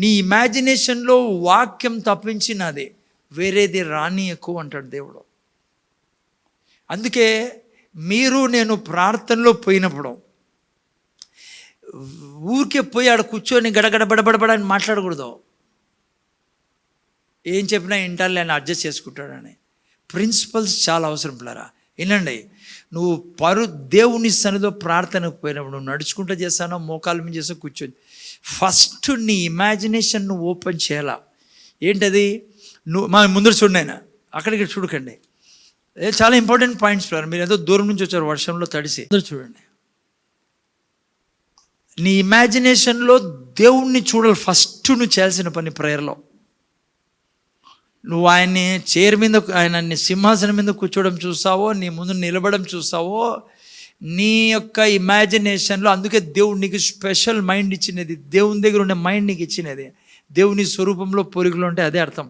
నీ ఇమాజినేషన్లో వాక్యం తప్పించినది వేరేది రానియకు అంటాడు దేవుడు. అందుకే నేను ప్రార్థనలో పోయినప్పుడు ఊరికే పోయి ఆడ కూర్చొని గడగడ బడబడబడ అని మాట్లాడకూడదు. ఏం చెప్పినా ఇంటాలి అని అడ్జస్ట్ చేసుకుంటాడని ప్రిన్సిపల్స్ చాలా అవసరం పిల్లరా. వినండి, నువ్వు దేవుని సన్నిధిలో ప్రార్థనకు పోయినప్పుడు నువ్వు నడుచుకుంటూ చేస్తానో మోకాల మీద చేసా కూర్చొని, ఫస్ట్ నీ ఇమాజినేషన్ నువ్వు ఓపెన్ చేయాలా. ఏంటది? నువ్వు మా ముందర చూడండి, అక్కడికి చూడకండి, చాలా ఇంపార్టెంట్ పాయింట్స్ పిల్లలు. మీరు ఏదో దూరం నుంచి వచ్చారు వర్షంలో తడిసి, చూడండి. నీ ఇమాజినేషన్లో దేవుణ్ణి చూడాలి. ఫస్ట్ నువ్వు చేయాల్సిన పని ప్రేయర్లో, నువ్వు ఆయన్ని చైర్ మీద, ఆయనని సింహాసనం మీద కూర్చోవడం చూస్తావో, నీ ముందు నిలబడడం చూస్తావో, నీ యొక్క ఇమాజినేషన్లో, అందుకే దేవుడు నీకు స్పెషల్ మైండ్ ఇచ్చినది, దేవుని దగ్గర ఉండే మైండ్ నీకు ఇచ్చినది. దేవుని స్వరూపంలో పోలికలు ఉంటే అదే అర్థం.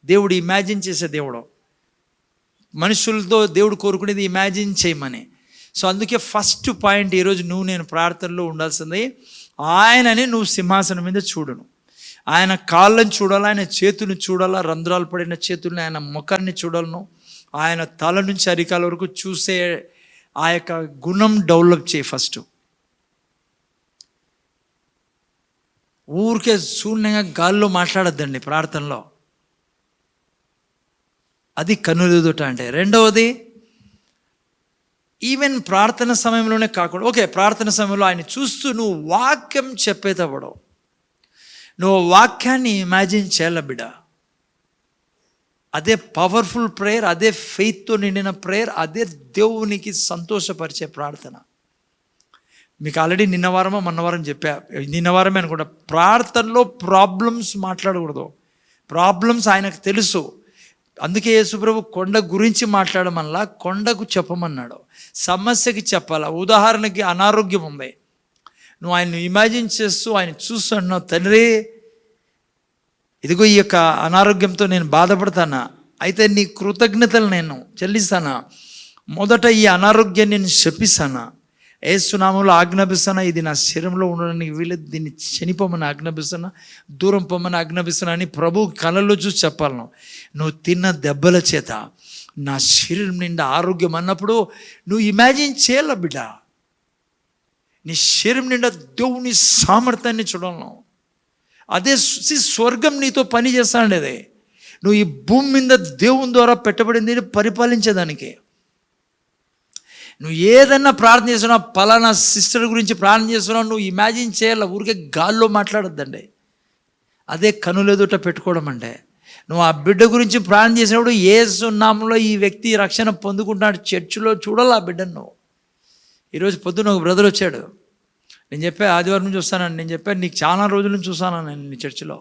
దేవుడు ఇమాజిన్ చేసే దేవుడు. మనుషులతో దేవుడు కోరుకునేది ఇమాజిన్ చేయమని. సో అందుకే ఫస్ట్ పాయింట్ ఈరోజు నేను ప్రార్థనలో ఉండాల్సింది, ఆయనని నువ్వు సింహాసనం మీద చూడను. ఆయన కాళ్ళని చూడాలా, ఆయన చేతులను చూడాలా, రంధ్రాలు పడిన చేతుల్ని, ఆయన ముఖాన్ని చూడాలను, ఆయన తల నుంచి అరికాల వరకు చూసే ఆ యొక్క గుణం డెవలప్ చేయి ఫస్ట్. ఊరికే శూన్యంగా గాల్లో మాట్లాడద్దండి ప్రార్థనలో. అది కన్నులెదుట అంటే. రెండవది, ఈవెన్ ప్రార్థన సమయంలోనే కాకుండా, ఓకే ప్రార్థన సమయంలో ఆయన చూస్తూ నువ్వు వాక్యం చెప్పేటప్పుడు నువ్వు వాక్యాన్ని ఇమాజిన్ చేయాల బిడ్డ. అదే పవర్ఫుల్ ప్రేయర్, అదే ఫెయిత్తో నిండిన ప్రేయర్, అదే దేవునికి సంతోషపరిచే ప్రార్థన. మీకు ఆల్రెడీ నిన్న వారం చెప్పా, నిన్న వారమే అనుకుంటా, ప్రార్థనలో ప్రాబ్లమ్స్ మాట్లాడకూడదు. ప్రాబ్లమ్స్ ఆయనకు తెలుసు. అందుకే యేసుప్రభు కొండ గురించి మాట్లాడమల్లా కొండకు చెప్పమన్నాడు, సమస్యకి చెప్పాలా. ఉదాహరణకి అనారోగ్యం ఉంది, నువ్వు ఆయన ఇమాజిన్ చేస్తూ ఆయన చూస్తున్నావు, తండ్రి ఇదిగో ఈ యొక్క అనారోగ్యంతో నేను బాధపడతానా, అయితే నీ కృతజ్ఞతలు నేను చెల్లిస్తానా, మొదట ఈ అనారోగ్యాన్ని నేను శపిస్తానా, యేసునామంలో ఆజ్ఞాపిస్తానా, ఇది నా శరీరంలో ఉండడానికి వీలేదు, దీన్ని చనిపోమని ఆజ్ఞాపిస్తానా, దూరం పొమ్మని ఆజ్ఞాపిస్తానా అని ప్రభు కళ్ళల్లో చూసి చెప్పాలను. నువ్వు తిన్న దెబ్బల చేత నా శరీరం నిండా ఆరోగ్యం అన్నప్పుడు నువ్వు ఇమాజిన్ చేయాల బిడ్డ. నీ శరీరం నిండా దేవుని సామర్థ్యాన్ని చూడాలను. అదే స్వర్గం నీతో పని చేస్తాండి. అదే నువ్వు ఈ భూమి మీద దేవుని ద్వారా పెట్టబడింది పరిపాలించేదానికి. నువ్వు ఏదన్నా ప్రార్థన చేస్తున్నావు, పలానా సిస్టర్ గురించి ప్రార్థన చేస్తున్నావు, నువ్వు ఇమాజిన్ చేయాల, ఊరికే గాల్లో మాట్లాడొద్దండి. అదే కనులెదుట పెట్టుకోవడం అంటే. నువ్వు ఆ బిడ్డ గురించి ప్రార్థన చేసినప్పుడు యేసు నామములో ఈ వ్యక్తి రక్షణ పొందుకుంటున్నాడు, చర్చిలో చూడాలి ఆ బిడ్డను నువ్వు. ఈరోజు పొద్దున్న ఒక బ్రదర్ వచ్చాడు, నేను చెప్పా ఆదివారం నుంచి వస్తానని, నేను చెప్పాను నీకు చాలా రోజుల నుంచి చూస్తాను నేను నీ చర్చిలో,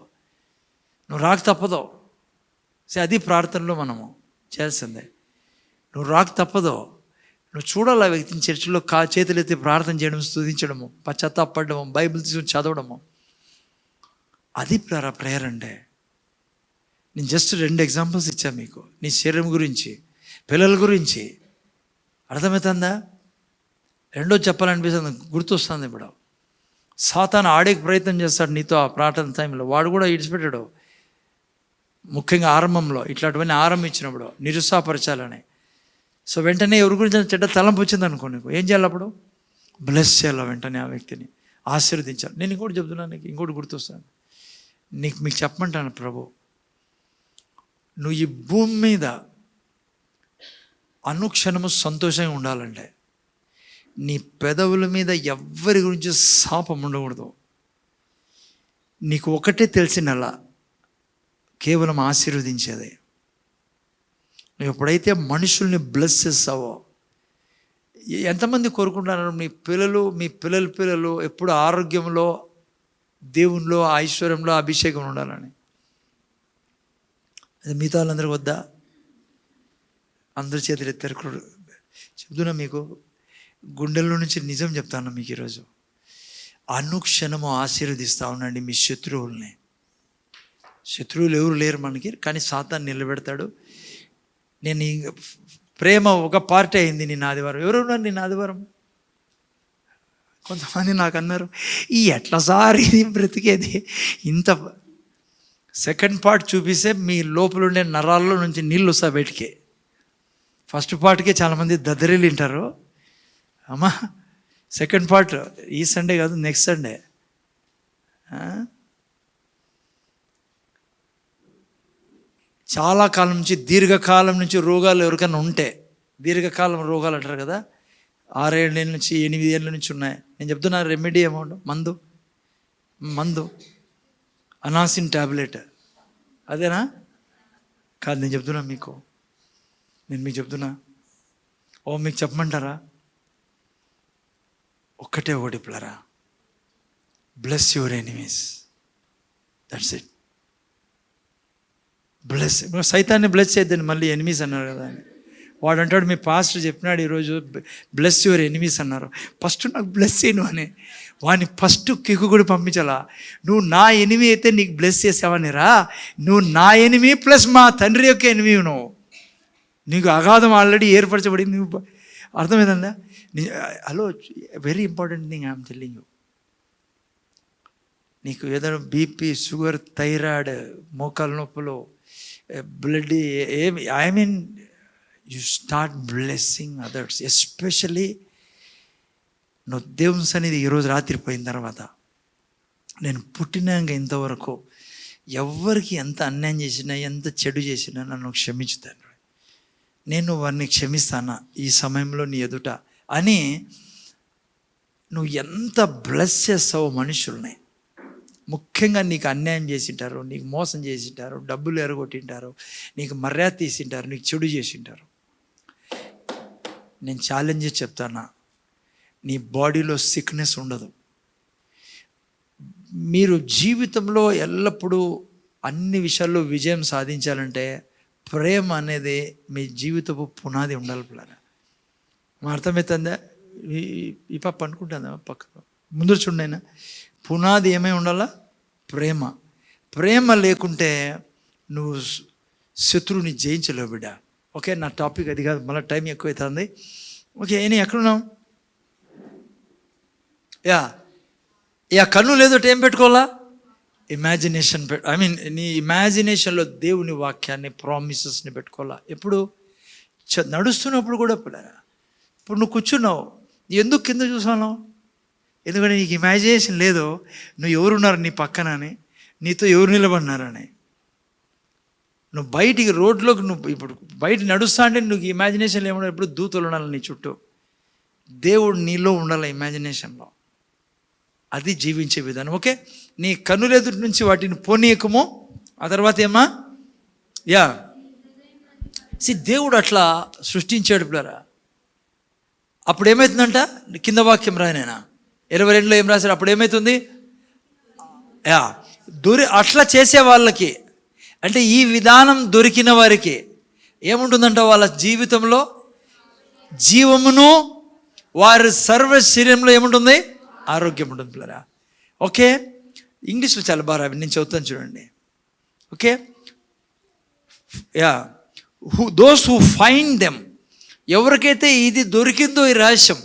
నువ్వు రాక తప్పదు. సరే, అది ప్రార్థనలో మనము చేయాల్సిందే. నువ్వు రాక తప్పదు, నువ్వు చూడాలి ఆ వ్యక్తిని చర్చిలో చేతులు ఎత్తి ప్రార్థన చేయడం, స్తుతించడము, పశ్చాత్తాపడము, బైబిల్ తీసుకుని చదవడము. అది ప్రేయర్ అంటే. నేను జస్ట్ 2 ఎగ్జాంపుల్స్ ఇచ్చాను మీకు, నీ శరీరం గురించి, పిల్లల గురించి. అర్థమవుతుందా? రెండో చెప్పాలనిపిస్తుంది, గుర్తొస్తుంది. ఇప్పుడు సాతాను ఆడే ప్రయత్నం చేస్తాడు నీతో ఆ ప్రార్థన టైంలో. వాడు కూడా ఇడిచిపెట్టాడు, ముఖ్యంగా ఆరంభంలో ఇట్లాంటివన్నీ ఆరంభించినప్పుడు నిరుత్సాహపరచాలని. సో వెంటనే ఎవరి గురించి చెడ్డ తలంపు వచ్చింది అనుకో, నీకు ఏం చేయాలి? అప్పుడు బ్లెస్ చేయాలి, వెంటనే ఆ వ్యక్తిని ఆశీర్వదించాలి. నేను ఇంకోటి చెప్తున్నాను, నీకు ఇంకోటి గుర్తొస్తాను, మీకు చెప్పమంటాను. ప్రభు, నువ్వు ఈ భూమి మీద అనుక్షణము సంతోషంగా ఉండాలంటే నీ పెదవుల మీద ఎవ్వరి గురించి శాపం ఉండకూడదు. నీకు ఒకటే తెలిసినలా, కేవలం ఆశీర్వదించేదే. నువ్వు ఎప్పుడైతే మనుషుల్ని బ్లెస్ చేస్తావో, ఎంతమంది కోరుకుంటున్నారు మీ పిల్లలు ఎప్పుడు ఆరోగ్యంలో, దేవునిలో, ఐశ్వర్యంలో, అభిషేకం ఉండాలని? అది మిగతా వాళ్ళందరికీ వద్దా? అందరి చేతులు ఎత్తారు. చెప్తున్నా మీకు, గుండెల్లో నుంచి నిజం చెప్తాను మీకు ఈరోజు. అనుక్షణము ఆశీర్వదిస్తూ ఉండండి మీ శత్రువుల్ని. శత్రువులు ఎవరు లేరు మనకి, కానీ సాతాను నిలబెడతాడు. నేను ఈ ప్రేమ ఒక పార్టీ అయింది నిన్న ఆదివారం. ఎవరు ఉన్నారు నిన్న ఆదివారం? కొంతమంది నాకు అన్నారు, ఈ ఎట్లా సార్ ఇది బ్రతికేది, ఇంత సెకండ్ పార్ట్ చూపిస్తే మీ లోపల ఉండే నరాల్లో నుంచి నీళ్ళు వస్తా బయటికి. ఫస్ట్ పార్ట్కే చాలామంది దద్దరిల్లు వింటారు. అమ్మా, సెకండ్ పార్ట్ ఈ సండే కాదు, నెక్స్ట్ సండే. చాలా కాలం నుంచి, దీర్ఘకాలం నుంచి రోగాలు ఎవరికైనా ఉంటే, దీర్ఘకాలం రోగాలు అంటారు కదా, 6-7 ఏళ్ళ నుంచి 8 ఏళ్ళ నుంచి ఉన్నాయి. నేను చెప్తున్నా రెమెడీ అమౌంట్ మందు అనాసిన్ ట్యాబ్లెట్, అదేనా కాదు? నేను చెప్తున్నా మీకు చెప్తున్నా. మీకు చెప్పమంటారా? ఒకటి పిల్లరా, bless your enemies, that's it. Bless, సైతాన్ని బ్లెస్ చేయద్దండి, మళ్ళీ ఎనిమీస్ అన్నారు కదా అని. వాడు అంటాడు, మీ పాస్టర్ చెప్పినాడు ఈరోజు బ్లెస్ యువర్ ఎనిమీస్ అన్నారు. ఫస్ట్ నాకు బ్లెస్ చేయను అని వాడిని ఫస్ట్ కిక్కు కూడా పంపించాలా. నువ్వు నా ఎనిమి అయితే నీకు బ్లెస్ చేసావని రా, నువ్వు నా ఎనిమి ప్లస్ మా తండ్రి యొక్క ఎనిమి, నువ్వు నీకు అగాధం ఆల్రెడీ ఏర్పరచబడింది. నువ్వు అర్థమైందా? Hello, very important thing I'm telling you. నీకు ఏదైనా బీపీ, షుగర్, థైరాయిడ్, మోకాల నొప్పులు, బ్లడ్, ఏమి, I mean you start blessing others. Especially నువ్వు దేవుని సన్నిధి ఈరోజు రాత్రి పోయిన తర్వాత, నేను పుట్టినాక ఇంతవరకు ఎవరికి ఎంత అన్యాయం చేసినా, ఎంత చెడు చేసినా నన్ను క్షమించుతాను, నేను వారిని క్షమిస్తానా ఈ సమయంలో నీ ఎదుట అని నువ్వు ఎంత బ్లెస్ చేస్తావో మనుషుల్ని. ముఖ్యంగా నీకు అన్యాయం చేసింటారు, నీకు మోసం చేసింటారు, డబ్బులు ఎరగొట్టింటారు, నీకు మర్యాద తీసింటారు, నీకు చెడు చేసింటారు. నేను ఛాలెంజ్ చెప్తానా, నీ బాడీలో సిక్నెస్ ఉండదు. మీరు జీవితంలో ఎల్లప్పుడూ అన్ని విషయాల్లో విజయం సాధించాలంటే ప్రేమ అనేది మీ జీవితపు పునాది ఉండాలి పిల్లరా. మా అర్థమవుతుందా? ఈ పాప అనుకుంటుందా? పక్కన ముందు చూడైనా పునాది ఏమై ఉండాలా? ప్రేమ. ప్రేమ లేకుంటే నువ్వు శత్రువుని జయించలేవు బిడ్డ. ఓకే, నా టాపిక్ అది కాదు, మళ్ళీ టైం ఎక్కువ అవుతుంది. ఓకే, నేను ఎక్కడున్నాం? యా కన్ను లేదోటి ఏం పెట్టుకోవాలా? ఇమాజినేషన్ నీ ఇమాజినేషన్లో దేవుని వాక్యాన్ని, ప్రామిసెస్ని పెట్టుకోవాలా. ఎప్పుడు నడుస్తున్నప్పుడు కూడా పిల్లరా. ఇప్పుడు నువ్వు కూర్చున్నావు, ఎందుకు కింద చూసాను? ఎందుకంటే నీకు ఇమాజినేషన్ లేదు నువ్వు ఎవరున్నారు నీ పక్కనని, నీతో ఎవరు నిలబడినారని. నువ్వు బయటికి రోడ్లోకి, నువ్వు ఇప్పుడు బయట నడుస్తా అంటే నువ్వు ఇమాజినేషన్లో ఏమన్నా, ఎప్పుడు దూతలు ఉండాలి నీ చుట్టూ, దేవుడు నీలో ఉండాలి ఇమాజినేషన్లో. అది జీవించే విధానం. ఓకే, నీ కన్నులెదుటి నుంచి వాటిని పోనీయకము. ఆ తర్వాత ఏమా? దేవుడు అట్లా సృష్టించాడు పిల్లరా. అప్పుడు ఏమవుతుందంట? కింద వాక్యం రాయనైనా 22లో ఏం రాశారు? అప్పుడు ఏమవుతుంది? అట్లా చేసే వాళ్ళకి, అంటే ఈ విధానం దొరికిన వారికి ఏముంటుందంట? వాళ్ళ జీవితంలో జీవమును, వారి సర్వ శరీరంలో ఏముంటుంది? ఆరోగ్యం ఉంటుంది పిల్లరా. ఓకే, ఇంగ్లీష్లో చాలా బాగా నేను చదువుతాను చూడండి. Okay, those who find them, ఎవరికైతే ఇది దొరికిందో ఈ రహస్యం,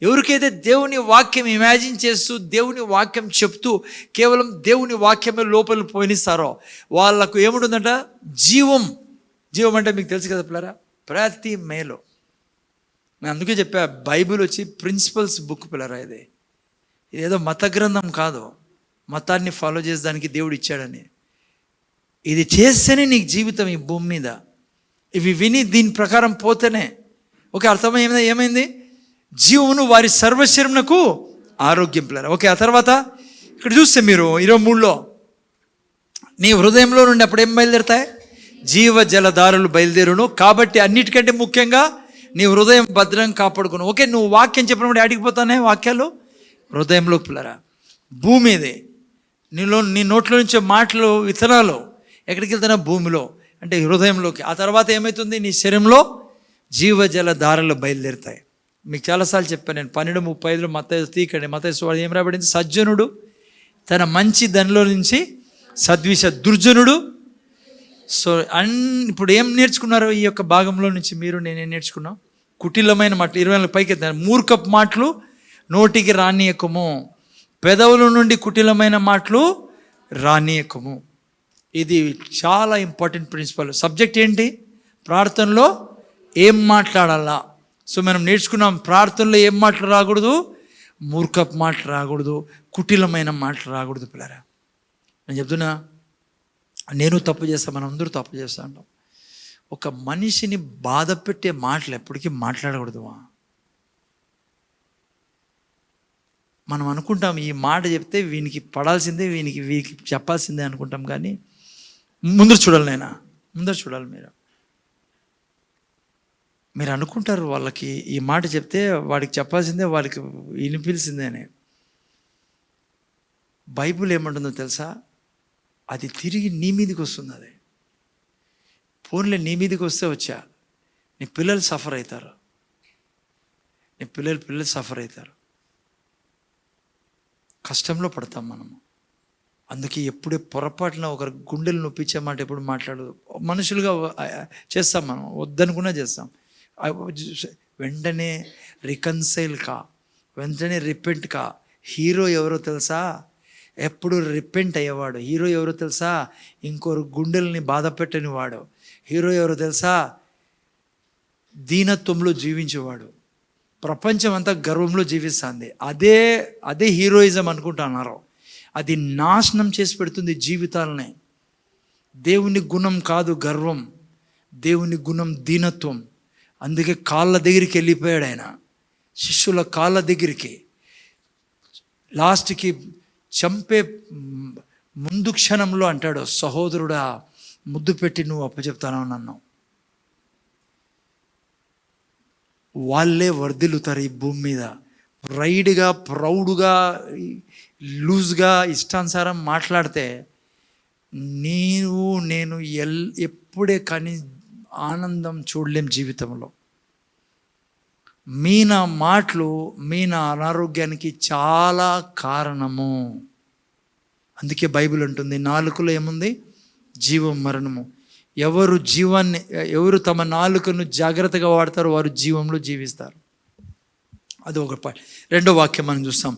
ఎవరికైతే దేవుని వాక్యం ఇమాజిన్ చేస్తూ, దేవుని వాక్యం చెప్తూ, కేవలం దేవుని వాక్యమే లోపల పోనిస్తారో వాళ్ళకు ఏముంటుందంట? జీవం. జీవం అంటే మీకు తెలుసు కదా పిల్లరా, ప్రతి మేలో. నేను అందుకే చెప్పా, బైబిల్ వచ్చి ప్రిన్సిపల్స్ బుక్ పిల్లరా. ఇదేదో మత గ్రంథం కాదు, మతాన్ని ఫాలో చేసేదానికి దేవుడు ఇచ్చాడని. ఇది చేస్తేనే నీకు జీవితం ఈ భూమి మీద. ఇవి విని దీని ప్రకారం పోతేనే. ఓకే, అర్థమైందా? ఏమైంది? జీవమును, వారి సర్వశరీరమునకు ఆరోగ్యం పిల్లరా. ఓకే, ఆ తర్వాత ఇక్కడ చూస్తే మీరు 23లో నీ హృదయంలో నుండి అప్పుడు ఏం బయలుదేరుతాయి? జీవ జలధారలు బయలుదేరును. కాబట్టి అన్నిటికంటే ముఖ్యంగా నీ హృదయం భద్రంగా కాపాడుకును. ఓకే, నువ్వు వాక్యం చెప్పినప్పుడు అడిగిపోతానే వాక్యాలు హృదయంలోకి పిల్లరా. భూమి ఇది, నీ నోట్లో నుంచే మాటలు, విత్తనాలు ఎక్కడికి వెళ్తానా? భూమిలో, అంటే హృదయంలోకి. ఆ తర్వాత ఏమవుతుంది? నీ శరీరంలో జీవజల ధారలు బయలుదేరుతాయి. మీకు చాలాసార్లు చెప్పాను నేను, 12:35 మత్తయి తీకండి. మత్తయి సువార్త ఏం రాబడింది? సజ్జనుడు తన మంచి ధనలో నుంచి దుర్జనుడు. సో ఇప్పుడు ఏం నేర్చుకున్నారు ఈ యొక్క భాగంలో నుంచి? మీరు నేనేం నేర్చుకున్నాం? కుటిలమైన మాటలు, 20 పైకి ఎత్తాను. మూర్ఖపు మాటలు నోటికి రానియకము, పెదవుల నుండి కుటిలమైన మాటలు రానియకము. ఇది చాలా ఇంపార్టెంట్ ప్రిన్సిపల్. సబ్జెక్ట్ ఏంటి? ప్రార్థనలో ఏం మాట్లాడాలా. సో మనం నేర్చుకున్నాం, ప్రార్థనలో ఏం మాటలు రాకూడదు? మూర్ఖపు మాటలు రాకూడదు, కుటిలమైన మాటలు రాకూడదు పిల్లరా. నేను చెప్తున్నా, నేను తప్పు చేస్తాను, మనం అందరూ తప్పు చేస్తా ఉంటాం. ఒక మనిషిని బాధ పెట్టే మాటలు ఎప్పటికీ మాట్లాడకూడదు. మనం అనుకుంటాం ఈ మాట చెప్తే వీనికి పడాల్సిందే, వీనికి చెప్పాల్సిందే అనుకుంటాం. కానీ ముందర చూడాలి, ముందర చూడాలి. మీరు అనుకుంటారు వాళ్ళకి ఈ మాట చెప్తే వాడికి చెప్పాల్సిందే, వాడికి వినిపించిందే అని. బైబిల్ ఏమంటుందో తెలుసా? అది తిరిగి నీ మీదకి వస్తుంది. అది పోన్లే, నీ మీదకి వస్తే వచ్చా, నీ పిల్లలు సఫర్ అవుతారు, నీ పిల్లలు సఫర్ అవుతారు. కష్టంలో పడతాం మనము. అందుకే ఎప్పుడే పొరపాటున ఒకరి గుండెలు నొప్పించామంటే ఎప్పుడు మాట్లాడదు. మనుషులుగా చేస్తాం మనం, వద్దనుకున్నా చేస్తాం. వెంటనే రికన్సైల్ కా, వెంటనే రిపెంట్ కా. హీరో ఎవరో తెలుసా? ఎప్పుడు రిపెంట్ అయ్యేవాడు. హీరో ఎవరో తెలుసా? ఇంకొకరు గుండెల్ని బాధ పెట్టని వాడు. హీరో ఎవరో తెలుసా? దీనత్వంలో జీవించేవాడు. ప్రపంచం అంతా గర్వంలో జీవిస్తుంది. అదే హీరోయిజం అనుకుంటున్నారు. అది నాశనం చేసి పెడుతుంది జీవితాలని. దేవుని గుణం కాదు గర్వం, దేవుని గుణం దీనత్వం. అందుకే కాళ్ళ దగ్గరికి వెళ్ళిపోయాడు ఆయన, శిష్యుల కాళ్ళ దగ్గరికి. లాస్ట్కి చంపే ముందు క్షణంలో అంటాడు, సహోదరుడా ముద్దు పెట్టి నువ్వు అప్పచెప్తాను నన్ను. వాళ్ళే వర్ధిల్లుతారు ఈ భూమి మీద. ప్రైడ్గా, ప్రౌడ్గా, లూజ్గా, ఇష్టానుసారం మాట్లాడితే నేను ఎప్పుడే కానీ ఆనందం చూడలేం జీవితంలో. మీన మాటలు మీన అనారోగ్యానికి చాలా కారణము. అందుకే బైబిల్ అంటుంది, నాలుకలో ఏముంది? జీవం మరణము. ఎవరు తమ నాలుకను జాగ్రత్తగా వాడతారో వారు జీవంలో జీవిస్తారు. అది ఒక పాయింట్. రెండో వాక్యం మనం చూస్తాం.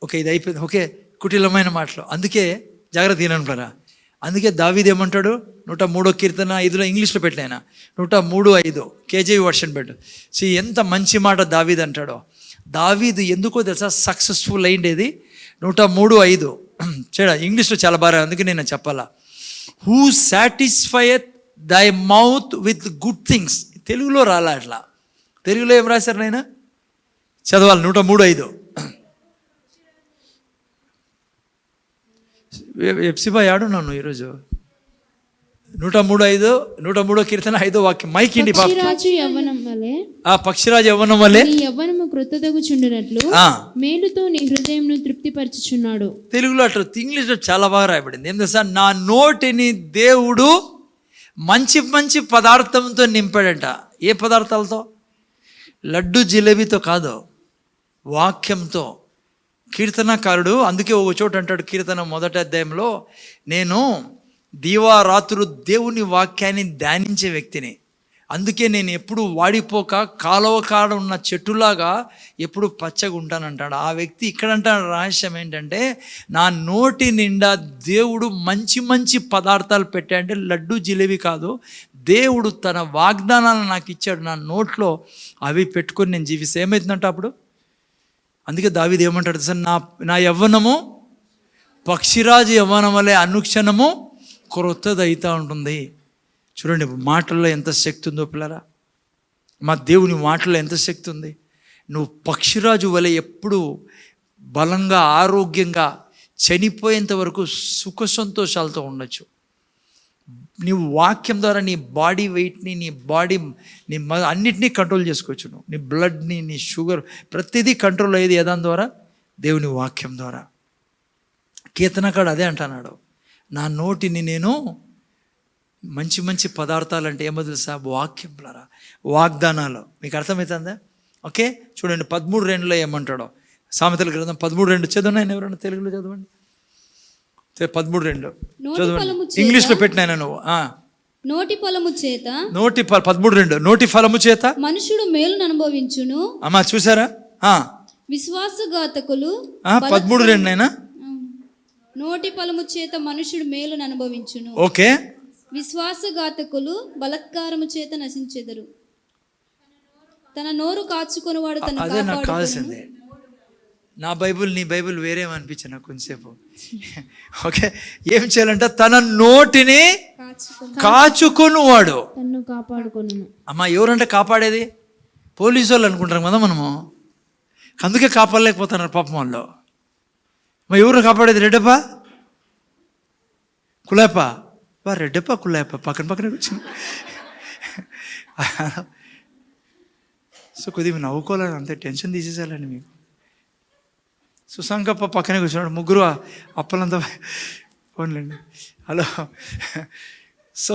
ఓకే, ఇది అయిపోయింది. ఓకే, కుటిలమైన మాటలు. అందుకే జాగ్రత్త తినంటారా. అందుకే దావీదు ఏమంటాడు? 103వ కీర్తన 5లో ఇంగ్లీష్లో పెట్టిన 103:5 కేజీవి వర్షన్ పెట్టు. ఎంత మంచి మాట దావీదు అంటాడో. దావీదు ఎందుకో తెలుసా సక్సెస్ఫుల్ అయిండేది? 103:5 ఇంగ్లీష్లో చాలా బాగా, అందుకే నేను చెప్పాలా. హూ సాటిస్ఫైయత్ దై మౌత్ విత్ గుడ్ థింగ్స్. తెలుగులో రాలా అట్లా. తెలుగులో ఏం రాశారు నాయన? చదవాలి. 103:5 ఎప్సిబా ఆడున్నాను ఈరోజు. 103:5 కీర్తన 5వ వాక్యం. మైక్ ఇండి. పక్షిరాజు యవ్వనం వలె, పక్షిరాజు యవ్వనం వలె నీ యవ్వనము క్రొత్తదగుచుండునట్లు మేలుతో నీ హృదయంను తృప్తిపరచుచున్నాడు. తెలుగులో అట్లా, ఇంగ్లీష్లో చాలా బాగా రాయబడింది. ఏం తెలుసా? నా నోటిని దేవుడు మంచి మంచి పదార్థంతో నింపాడంట. ఏ పదార్థాలతో? లడ్డు జిలేబీతో కాదు, వాక్యంతో. కీర్తనకారుడు అందుకే ఒక చోట అంటాడు, కీర్తన 1వ అధ్యాయంలో, నేను దీవారాత్రులు దేవుని వాక్యాన్ని ధ్యానించే వ్యక్తిని. అందుకే నేను ఎప్పుడు వాడిపోక కాలువ కాడ ఉన్న చెట్టులాగా ఎప్పుడు పచ్చగా ఉంటానంటాడు ఆ వ్యక్తి. ఇక్కడ అంటాడు రహస్యం ఏంటంటే, నా నోటి నిండా దేవుడు మంచి మంచి పదార్థాలు పెట్టాడంటే లడ్డు జిలేబీ కాదు, దేవుడు తన వాగ్దానాలను నాకు ఇచ్చాడు. నా నోట్లో అవి పెట్టుకొని నేను జీవిస్తే ఏమవుతుందంట అప్పుడు. అందుకే దావీదు ఏమంటాడు సార్, నా యవ్వనము పక్షిరాజు యవ్వనం వలె అనుక్షణము క్రొత్తది అవుతూ ఉంటుంది. చూడండి మాటల్లో ఎంత శక్తి ఉందో పిల్లరా. మా దేవుని మాటల్లో ఎంత శక్తి ఉంది. నువ్వు పక్షిరాజు వలె ఎప్పుడు బలంగా, ఆరోగ్యంగా, చనిపోయేంత వరకు సుఖ సంతోషాలతో ఉండొచ్చు. నీవు వాక్యం ద్వారా నీ బాడీ వెయిట్ని, నీ అన్నిటినీ కంట్రోల్ చేసుకోవచ్చు. నువ్వు నీ బ్లడ్ని, నీ షుగర్, ప్రతిదీ కంట్రోల్ అయ్యేది ఏదాని ద్వారా? దేవుని వాక్యం ద్వారా. కీర్తనకాడు అదే అంటున్నాడు, నా నోటిని నేను మంచి మంచి పదార్థాలు అంటే ఏమో తెలుసా? వాక్యం ద్వారా, వాగ్దానాలు. మీకు అర్థమవుతుందా? ఓకే, చూడండి 13:2 ఏమంటాడో. సామెతల గ్రంథం 13:2 చదవండి. ఎవరన్నా తెలుగులో చదవండి. 13:2 చదవండి. ఇంగ్లీష్లో పెట్టినా నువ్వు. నోటి ఫలము చేత 13:2 నోటి ఫలము చేత మనుషుడు మేలును అనుభవించును. అమ్మా చూసారా? విశ్వాసఘాతకులు 13:2 నోటి ఫలము చేత మనుషుడు మేలును అనుభవించును. ఓకే. విశ్వాసఘాతకులు బలత్కారము చేత నశించెదరు. తన నోరు కాచుకొనివాడు తన అదే నాకు కావాల్సిందే. నా బైబుల్ నీ బైబుల్ వేరేమనిపించా నాకు కొంచెంసేపు. ఓకే, ఏం చేయాలంట? తన నోటిని కాచుకొనువాడు తన్ను కాపాడుకొను. అమ్మా ఎవరంటే కాపాడేది? పోలీసు వాళ్ళు అనుకుంటారు కదా మనము. అందుకే కాపాడలేకపోతున్నారు పాపం వాళ్ళు. ఎవరు కాపాడేది? రెడ్డప్ప కులాయప్ప. రెడ్డప్ప కులాయప్ప పక్కన కూర్చుని. సో కొద్దిగా నవ్వుకోవాలని, అంతే టెన్షన్ తీసేసాలండి మీకు. సుశంకప్ప పక్కనే కూర్చున్నాడు, ముగ్గురు అప్పలంతా పోన్లేండి. హలో. సో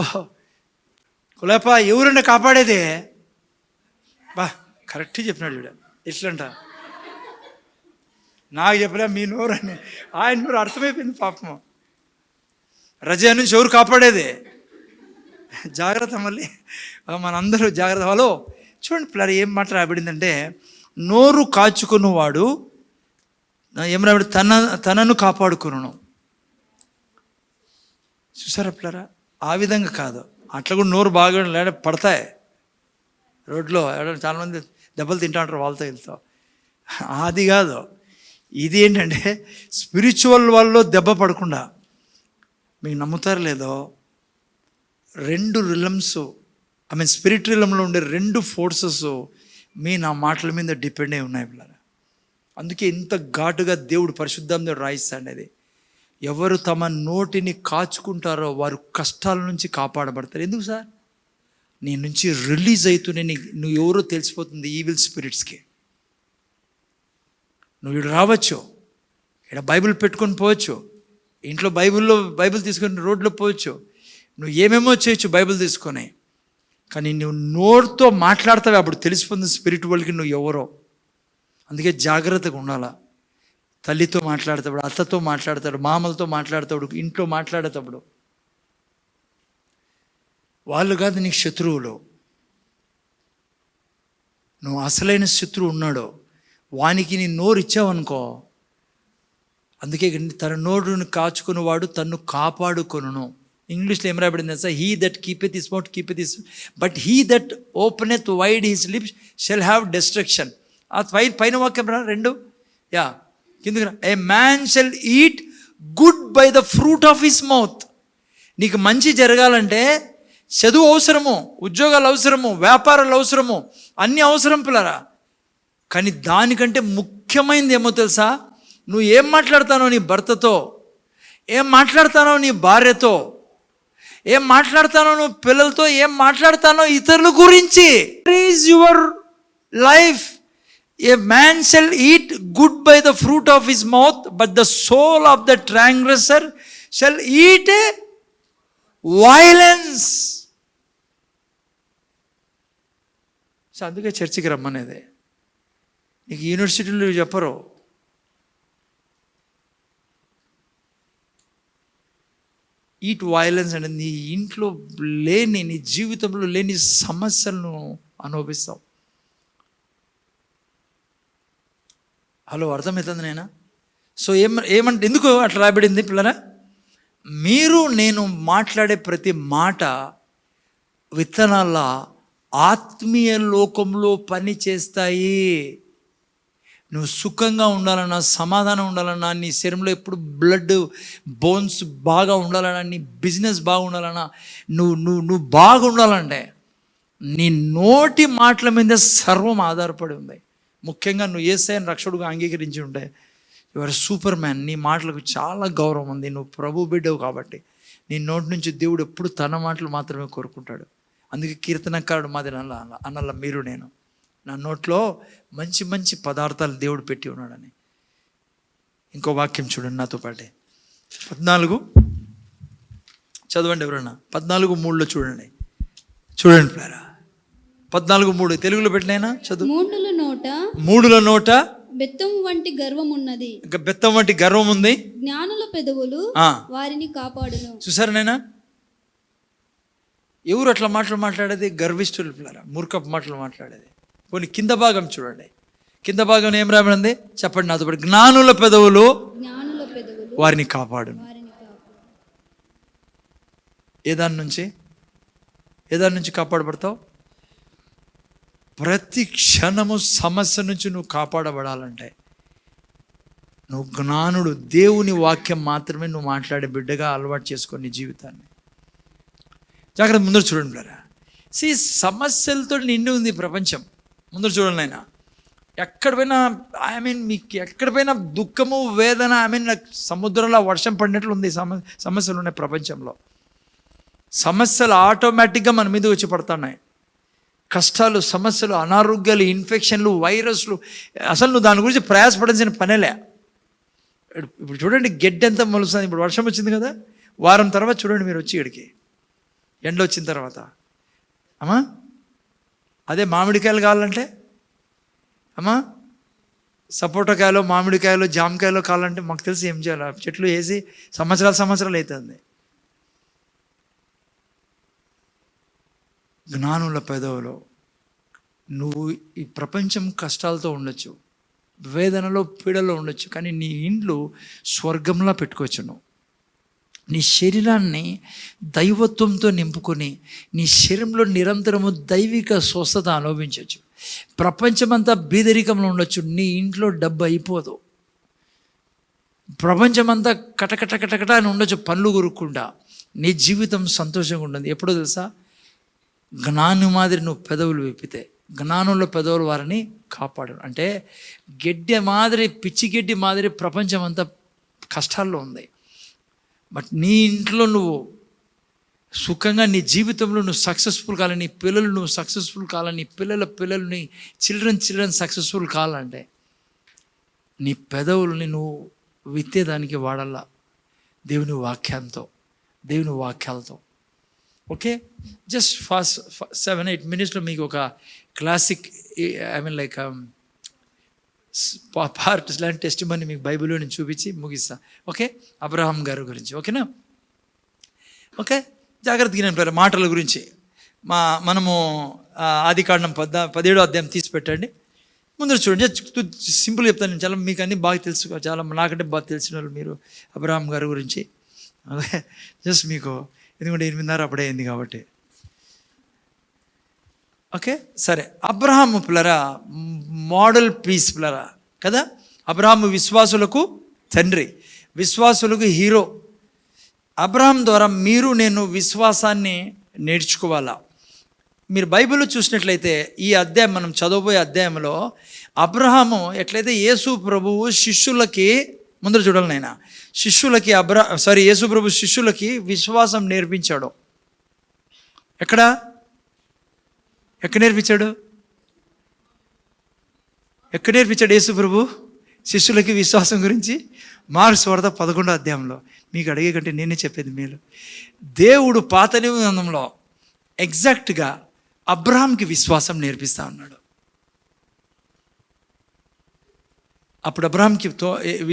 కులప ఎవరండి కాపాడేదే? బా కరెక్ట్ చెప్పినాడు చూడ. ఎట్లంట నాకు చెప్పలే మీ నోరు అని, ఆయన నోరు అర్థమైపోయింది పాపము. రజా నుంచి ఎవరు కాపాడేదే? జాగ్రత్త. మళ్ళీ మనందరూ జాగ్రత్త. హలో చూడండి పిల్లలు ఏం మాట రాబడిందంటే, నోరు కాచుకున్నవాడు ఏం రాబడి తనను కాపాడుకును. చూసారా పిల్లరా? ఆ విధంగా కాదు, అట్లా కూడా నోరు బాగా లేడ పడతాయి రోడ్లో. చాలామంది దెబ్బలు తింటా ఉంటారు వాళ్ళతో వెళ్తా. అది కాదు, ఇది ఏంటంటే స్పిరిచువల్ వాళ్ళలో దెబ్బ పడకుండా, మీకు నమ్ముతారు లేదో, 2 రిలమ్స్ స్పిరిట్ రిలంలో ఉండే 2 ఫోర్సెస్ నా మాటల మీద డిపెండ్ అయి ఉన్నాయి పిల్లలు. అందుకే ఇంత ఘాటుగా దేవుడు పరిశుద్ధాంతో రాయిస్తాడు. అది ఎవరు తమ నోటిని కాచుకుంటారో వారు కష్టాల నుంచి కాపాడబడతారు. ఎందుకు సార్? నీ నుంచి రిలీజ్ అవుతూనే నువ్వు ఎవరో తెలిసిపోతుంది ఈవిల్ స్పిరిట్స్కి. నువ్వు ఇక్కడ రావచ్చు, ఇక్కడ బైబిల్ పెట్టుకొని పోవచ్చు, ఇంట్లో బైబిల్ తీసుకొని రోడ్లో పోవచ్చు, నువ్వు ఏమేమో చేయొచ్చు బైబిల్ తీసుకొని. కానీ నువ్వు నోరుతో మాట్లాడతావు, అప్పుడు తెలిసిపోతుంది స్పిరిట్ వరల్డ్కి నువ్వు ఎవరో. అందుకే జాగ్రత్తగా ఉండాలా. తల్లితో మాట్లాడతాడు, అత్తతో మాట్లాడతాడు, మామలతో మాట్లాడతాడు, ఇంట్లో మాట్లాడేటప్పుడు వాళ్ళు కాదు నీకు శత్రువులు. నువ్వు అసలైన శత్రువు ఉన్నాడో వానికి నీ నోరు ఇచ్చావనుకో. అందుకే తన నోరును కాచుకునేవాడు తన్ను కాపాడుకొనును. ఇంగ్లీష్లో ఏం రాబడింది sir? He that keepeth his mouth keepeth his, but he that openeth wide his lips shall have destruction. ఆ పైన వాక్యం 2 కిందకి. A man shall eat good by the fruit of his mouth. నీకు మంచి జరగాలంటే చదువు అవసరము, ఉద్యోగాలు అవసరము, వ్యాపారాలు అవసరము, అన్నీ అవసరం పిల్లరా. కానీ దానికంటే ముఖ్యమైనది ఏమో తెలుసా? నువ్వు ఏం మాట్లాడతానో నీ భర్తతో, ఏం మాట్లాడతానో నీ భార్యతో, ఏం మాట్లాడతానో నువ్వు పిల్లలతో, ఏం మాట్లాడతానో ఇతరుల గురించి. Is your life. A man shall eat good by the fruit of his mouth, but the soul of the transgressor shall eat violence. So అందుకే చర్చికి రమ్మనేది. నీకు యూనివర్సిటీలో చెప్పరు. ఈట్ వైలెన్స్ అంటే నీ ఇంట్లో లేని, నీ జీవితంలో లేని సమస్యలను అనుభవిస్తావు. హలో అర్థమవుతుంది నేనా? సో ఏమంటే ఎందుకు అట్లా రాబడింది పిల్లరా? మీరు నేను మాట్లాడే ప్రతి మాట విత్తనాల ఆత్మీయ లోకంలో పని చేస్తాయి. నువ్వు సుఖంగా ఉండాలన్నా, సమాధానం ఉండాలన్నా, నీ శరీరంలో ఎప్పుడు బ్లడ్ బోన్స్ బాగా ఉండాలన్నా, నీ బిజినెస్ బాగుండాలన్నా, నువ్వు బాగుండాలంటే నీ నోటి మాటల మీద సర్వం ఆధారపడి ఉంది. ముఖ్యంగా నువ్వు యేసయ్యను రక్షకుడుగా అంగీకరించి ఉంటే యువర్ సూపర్ మ్యాన్. నీ మాటలకు చాలా గౌరవం ఉంది. నువ్వు ప్రభు బిడ్డవు కాబట్టి నీ నోటి నుంచి దేవుడు ఎప్పుడు తన మాటలు మాత్రమే కోరుకుంటాడు. అందుకే కీర్తనకారుడు మాది అన్నల్ల మీరు నేను, నా నోట్లో మంచి మంచి పదార్థాలు దేవుడు పెట్టి ఉన్నాడని. ఇంకో వాక్యం చూడండి నాతో పాటే. 14 చదవండి ఎవరన్నా. 14:3 చూడండి. ప్లారా 14:3 తెలుగులో పెట్టినైనా చదువు. మూడుల నోట బెత్తం వంటి గర్వం ఉన్నది. బెత్తం వంటి గర్వం ఉంది. జ్ఞానుల పెదవులు వారిని కాపాడును. చూసారు నైనా? ఎవరు అట్లా మాట్లాడేది? గర్విష్ఠులు పిల్లరా, మూర్ఖపు మాటలు మాట్లాడేది. కొన్ని కింద భాగం చూడండి. కింద భాగం ఏం రాబడింది చెప్పండి నాతో పాటు. జ్ఞానుల పెదవులు వారిని కాపాడును. ఏ దాని నుంచి కాపాడబడతావు? ప్రతి క్షణము సమస్య నుంచి నువ్వు కాపాడబడాలంటే నువ్వు జ్ఞానుడు, దేవుని వాక్యం మాత్రమే నువ్వు మాట్లాడే బిడ్డగా అలవాటు చేసుకొని నీ జీవితాన్ని. జాగ్రత్త. ముందర చూడండి బ్రదర్. సమస్యలతో నిండి ఉంది ప్రపంచం. ముందర చూడండి ఆయన. ఎక్కడ పోయినా మీకు ఎక్కడ పోయినా దుఃఖము, వేదన. నాకు సముద్రంలో వర్షం పడినట్లు ఉంది. సమస్యలు ఉన్నాయి ప్రపంచంలో. సమస్యలు ఆటోమేటిక్గా మన మీద వచ్చి పడుతున్నాయి. కష్టాలు, సమస్యలు, అనారోగ్యాలు, ఇన్ఫెక్షన్లు, వైరస్లు. అసలు నువ్వు దాని గురించి ప్రయాసపడాల్సిన పనేలే. ఇప్పుడు చూడండి గడ్డి ఎంత మొలుస్తుంది. ఇప్పుడు వర్షం వచ్చింది కదా, వారం తర్వాత చూడండి మీరు వచ్చి ఇక్కడికి ఎండ వచ్చిన తర్వాత అమ్మా అదే మామిడికాయలు కావాలంటే అమ్మా సపోటాకాయలు మామిడికాయలు జామకాయలు కావాలంటే మాకు తెలిసి ఏం చేయాలి, చెట్లు వేసి సంవత్సరాలు అవుతుంది. జ్ఞానుల పెదవులో నువ్వు ఈ ప్రపంచం కష్టాలతో ఉండొచ్చు, వేదనలో పీడలో ఉండొచ్చు, కానీ నీ ఇంట్లో స్వర్గంలా పెట్టుకోవచ్చు. నువ్వు నీ శరీరాన్ని దైవత్వంతో నింపుకొని నీ శరీరంలో నిరంతరము దైవిక స్వస్థత అనుభవించవచ్చు. ప్రపంచమంతా బీదరికంలో ఉండొచ్చు, నీ ఇంట్లో డబ్బు అయిపోదు. ప్రపంచమంతా కటకట అని ఉండొచ్చు, పనులు కొరుక్కుండా, నీ జీవితం సంతోషంగా ఉంటుంది. ఎప్పుడో తెలుసా, జ్ఞాను మాదిరి నువ్వు పెదవులు విప్పితే, జ్ఞానంలో పెదవులు వారిని కాపాడు. అంటే గడ్డి మాదిరి, పిచ్చి గడ్డి మాదిరి ప్రపంచం అంతా కష్టాల్లో ఉంది. బట్ నీ ఇంట్లో నువ్వు సుఖంగా, నీ జీవితంలో నువ్వు సక్సెస్ఫుల్ కావాలని, నీ పిల్లలు నువ్వు సక్సెస్ఫుల్ కావాలని, నీ పిల్లల్ని చిల్డ్రన్ సక్సెస్ఫుల్ కావాలంటే నీ పెదవుల్ని నువ్వు విత్తేదానికి వాడాల దేవుని వాక్యాలతో. ఓకే, జస్ట్ ఫాస్ట్ 7-8 మినిట్స్లో మీకు ఒక classic, I mean like part లాంటి టెస్టిమనీ మీకు బైబిల్లో నేను చూపించి ముగిస్తా. ఓకే, అబ్రహాం గారి గురించి. ఓకేనా? ఓకే, జాగ్రత్తగా నేను మాటల గురించి మనము ఆదికాండం 17వ అధ్యాయం తీసి పెట్టండి. ముందు చూడండి, సింపుల్ చెప్తాను నేను. చాలా మీకు అన్నీ బాగా తెలుసు, చాలా నాకంటే బాగా తెలిసిన వాళ్ళు మీరు అబ్రహాం గారి గురించి. అదే జస్ట్ మీకు, ఎందుకంటే 8:30 అప్పుడే అయింది కాబట్టి. ఓకే, సరే. అబ్రహాము పిల్లరా మోడల్ పీస్ పిల్లరా కదా. అబ్రహాము విశ్వాసులకు తండ్రి, విశ్వాసులకు హీరో. అబ్రహాం ద్వారా మీరు నేను విశ్వాసాన్ని నేర్చుకోవాలా. మీరు బైబిల్లో చూసినట్లయితే ఈ అధ్యాయం, మనం చదవబోయే అధ్యాయంలో అబ్రహాము ఎట్లయితే యేసు ప్రభువు శిష్యులకి, ముందర చూడాలి నాయన, శిష్యులకి యేసు ప్రభు శిష్యులకి విశ్వాసం నేర్పించాడు. ఎక్కడ నేర్పించాడు? ఎక్కడ నేర్పించాడు యేసు ప్రభు శిష్యులకి విశ్వాసం గురించి? మార్క్స్ వార్త 11వ అధ్యాయంలో. మీకు అడిగే కంటే నేనే చెప్పేది మేలు. దేవుడు పాత నిబంధనలో ఎగ్జాక్ట్గా అబ్రహాంకి విశ్వాసం నేర్పిస్తా ఉన్నాడు. అప్పుడు అబ్రహాంకి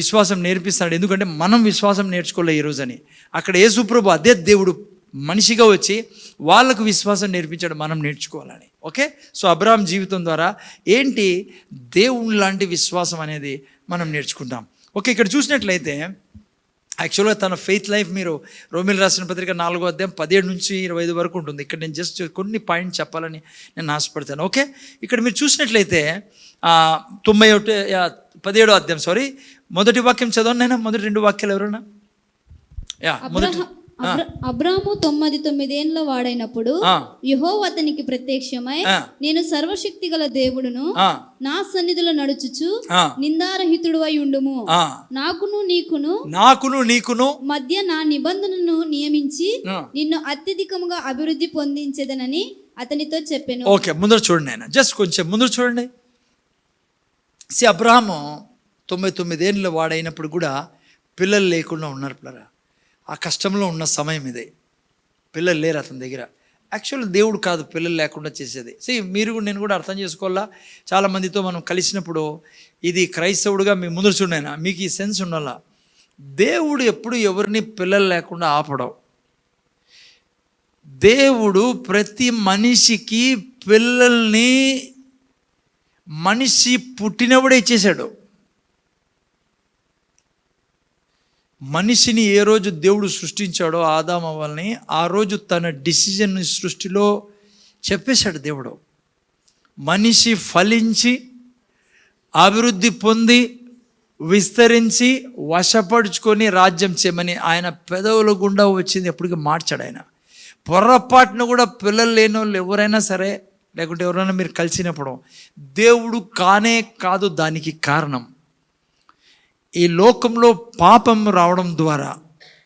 విశ్వాసం నేర్పిస్తాడు. ఎందుకంటే మనం విశ్వాసం నేర్చుకోలే ఈరోజని. అక్కడ యేసు ప్రభు అదే దేవుడు మనిషిగా వచ్చి వాళ్ళకు విశ్వాసం నేర్పించాడు, మనం నేర్చుకోవాలని. ఓకే, సో అబ్రహాం జీవితం ద్వారా ఏంటి దేవుని లాంటి విశ్వాసం అనేది మనం నేర్చుకుంటాం. ఓకే, ఇక్కడ చూసినట్లయితే యాక్చువల్గా తన ఫెయిత్ లైఫ్ మీరు రోమిల్ రాసిన పత్రిక 4వ అధ్యాయం 17 నుంచి 25 వరకు ఉంటుంది. ఇక్కడ నేను జస్ట్ కొన్ని పాయింట్స్ చెప్పాలని నేను ఆశపడతాను. ఓకే, ఇక్కడ మీరు చూసినట్లయితే 17వ అధ్యాయం మొదటి వాక్యం చదవండి నేను. మొదటి 2 వాక్యాలు ఎవరన్నా? అబ్రాము 99 వాడైనప్పుడు యెహోవా అతనికి ప్రత్యక్షమై, నేను సర్వశక్తి గల దేవుడును, నా సన్నిధిలో నడుచుచు నిందారహితుడు అయి ఉండుము, నాకును నీకును మధ్య నా నిబంధనను నియమించి నిన్ను అత్యధికముగా అభివృద్ధి పొందించేదనని అతనితో చెప్పాను. ఓకే, ముందర చూడండి ఆయన, జస్ట్ కొంచెం ముందర చూడండి. అబ్రహాము 99 ఏళ్ళ వాడైనప్పుడు కూడా పిల్లలు లేకుండా ఉన్నారు పిల్లరా. ఆ కష్టంలో ఉన్న సమయం ఇదే. పిల్లలు లేరు అతని దగ్గర. యాక్చువల్లీ దేవుడు కాదు పిల్లలు లేకుండా చేసేది. మీరు కూడా, నేను కూడా అర్థం చేసుకోవాలా. చాలామందితో మనం కలిసినప్పుడు ఇది క్రైస్తవుడుగా మీ ముందర చూడైనా మీకు ఈ సెన్స్ ఉండాలా. దేవుడు ఎప్పుడు ఎవరిని పిల్లలు లేకుండా ఆపడం. దేవుడు ప్రతి మనిషికి పిల్లల్ని మనిషి పుట్టినప్పుడే ఇచ్చేశాడు. మనిషిని ఏ రోజు దేవుడు సృష్టించాడో ఆదాము అవ్వల్ని, ఆ రోజు తన డిసిజన్ సృష్టిలో చెప్పేశాడు దేవుడు. మనిషి ఫలించి అభివృద్ధి పొంది విస్తరించి వశపరుచుకొని రాజ్యం చేయమని ఆయన పెదవుల గుండా వచ్చింది ఎప్పటికీ మార్చాడు ఆయన. పొరపాటును కూడా పిల్లలు లేని వాళ్ళు ఎవరైనా సరే, లేకుంటే ఎవరైనా మీరు కలిసినప్పుడు దేవుడు కానే కాదు దానికి కారణం. ఈ లోకంలో పాపం రావడం ద్వారా,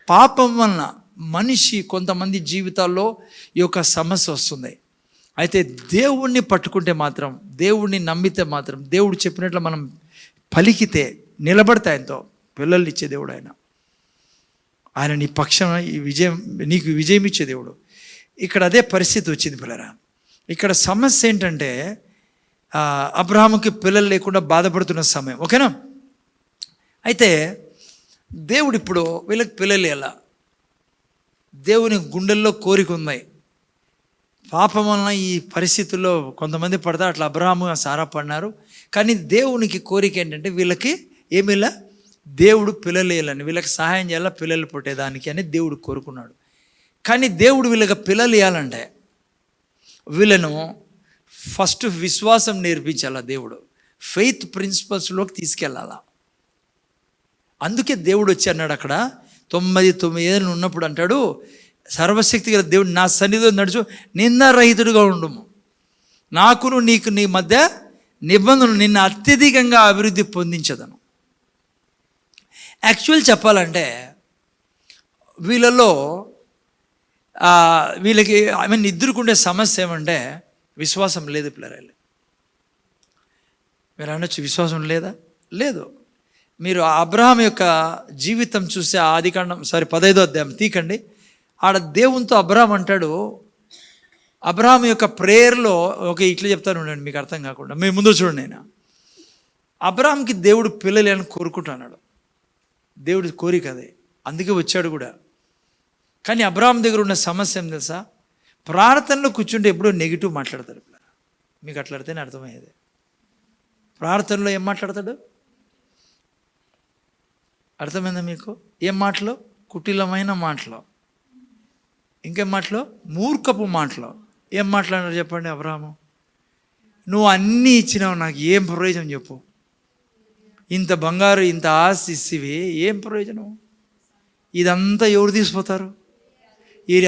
పాపం వలన మనిషి కొంతమంది జీవితాల్లో ఈ యొక్క సమస్య వస్తుంది. అయితే దేవుణ్ణి పట్టుకుంటే మాత్రం, దేవుణ్ణి నమ్మితే మాత్రం, దేవుడు చెప్పినట్లు మనం పలికితే నిలబడితే ఆయనతో పిల్లల్ని ఇచ్చే దేవుడు ఆయన నీ పక్షం నీకు విజయం ఇచ్చే దేవుడు. ఇక్కడ అదే పరిస్థితి వచ్చింది పిల్లరా. ఇక్కడ సమస్య ఏంటంటే అబ్రహాముకి పిల్లలు లేకుండా బాధపడుతున్న సమయం, ఓకేనా? అయితే దేవుడు ఇప్పుడు వీళ్ళకి పిల్లలు ఎలా, దేవుని గుండెల్లో కోరిక ఉన్నాయి. పాపం వలన ఈ పరిస్థితుల్లో కొంతమంది పడతారు, అట్లా అబ్రహాము సారా పడినారు. కానీ దేవునికి కోరిక ఏంటంటే వీళ్ళకి ఏమిలా, దేవుడు పిల్లలు వేయాలని, వీళ్ళకి సహాయం చేయాలా పిల్లలు పుట్టేదానికి అని దేవుడు కోరుకున్నాడు. కానీ దేవుడు వీళ్ళకి పిల్లలు వేయాలంటే వీళ్ళను ఫస్ట్ విశ్వాసం నేర్పించాలా, దేవుడు ఫెయిత్ ప్రిన్సిపల్స్లోకి తీసుకెళ్ళాలా. అందుకే దేవుడు వచ్చి అన్నాడు అక్కడ 99 ఏళ్ళు ఉన్నప్పుడు అంటాడు, సర్వశక్తి గల దేవుడు నా సన్నిధిలో నడుచు, నిందారహితుడిగా ఉండుము, నాకును నీకు నీ మధ్య నిబంధనలు నిన్ను అత్యధికంగా అభివృద్ధి పొందించదను. యాక్చువల్ చెప్పాలంటే వీళ్ళలో వీళ్ళకి ఇద్దరుకుండే సమస్య ఏమంటే విశ్వాసం లేదు పిల్లలు. మీరు అనొచ్చు విశ్వాసం లేదా? లేదు. మీరు అబ్రహాం యొక్క జీవితం చూస్తే ఆదికాండం 15వ అధ్యాయం తీకండి. ఆడ దేవునితో అబ్రహాం అంటాడు, అబ్రహాం యొక్క ప్రేయర్లో ఇట్లా చెప్తాను ఉండండి మీకు అర్థం కాకుండా, మీ ముందు చూడండి. నేను అబ్రహాంకి దేవుడు పిల్లలు అని కోరుకుంటున్నాడు, దేవుడి కోరిక అదే, అందుకే వచ్చాడు కూడా. కానీ అబ్రహాం దగ్గర ఉన్న సమస్య ఏం తెలుసా, ప్రార్థనలో కూర్చుంటే ఎప్పుడూ నెగిటివ్ మాట్లాడతాడు. మీకు అట్లాడితేనే అర్థమయ్యేది. ప్రార్థనలో ఏం మాట్లాడతాడు అర్థమైందా మీకు? ఏం మాటలు? కుటిలమైన మాటలు, ఇంకేం మాటలు? మూర్ఖపు మాటలు. ఏం మాట్లాడారు చెప్పండి అబ్రహాము? నువ్వు అన్నీ ఇచ్చినావు, నాకు ఏం ప్రయోజనం చెప్పు? ఇంత బంగారు ఇంత ఆస్తి ఇచ్చివి, ఏం ప్రయోజనం? ఇదంతా ఎవరు తీసిపోతారు?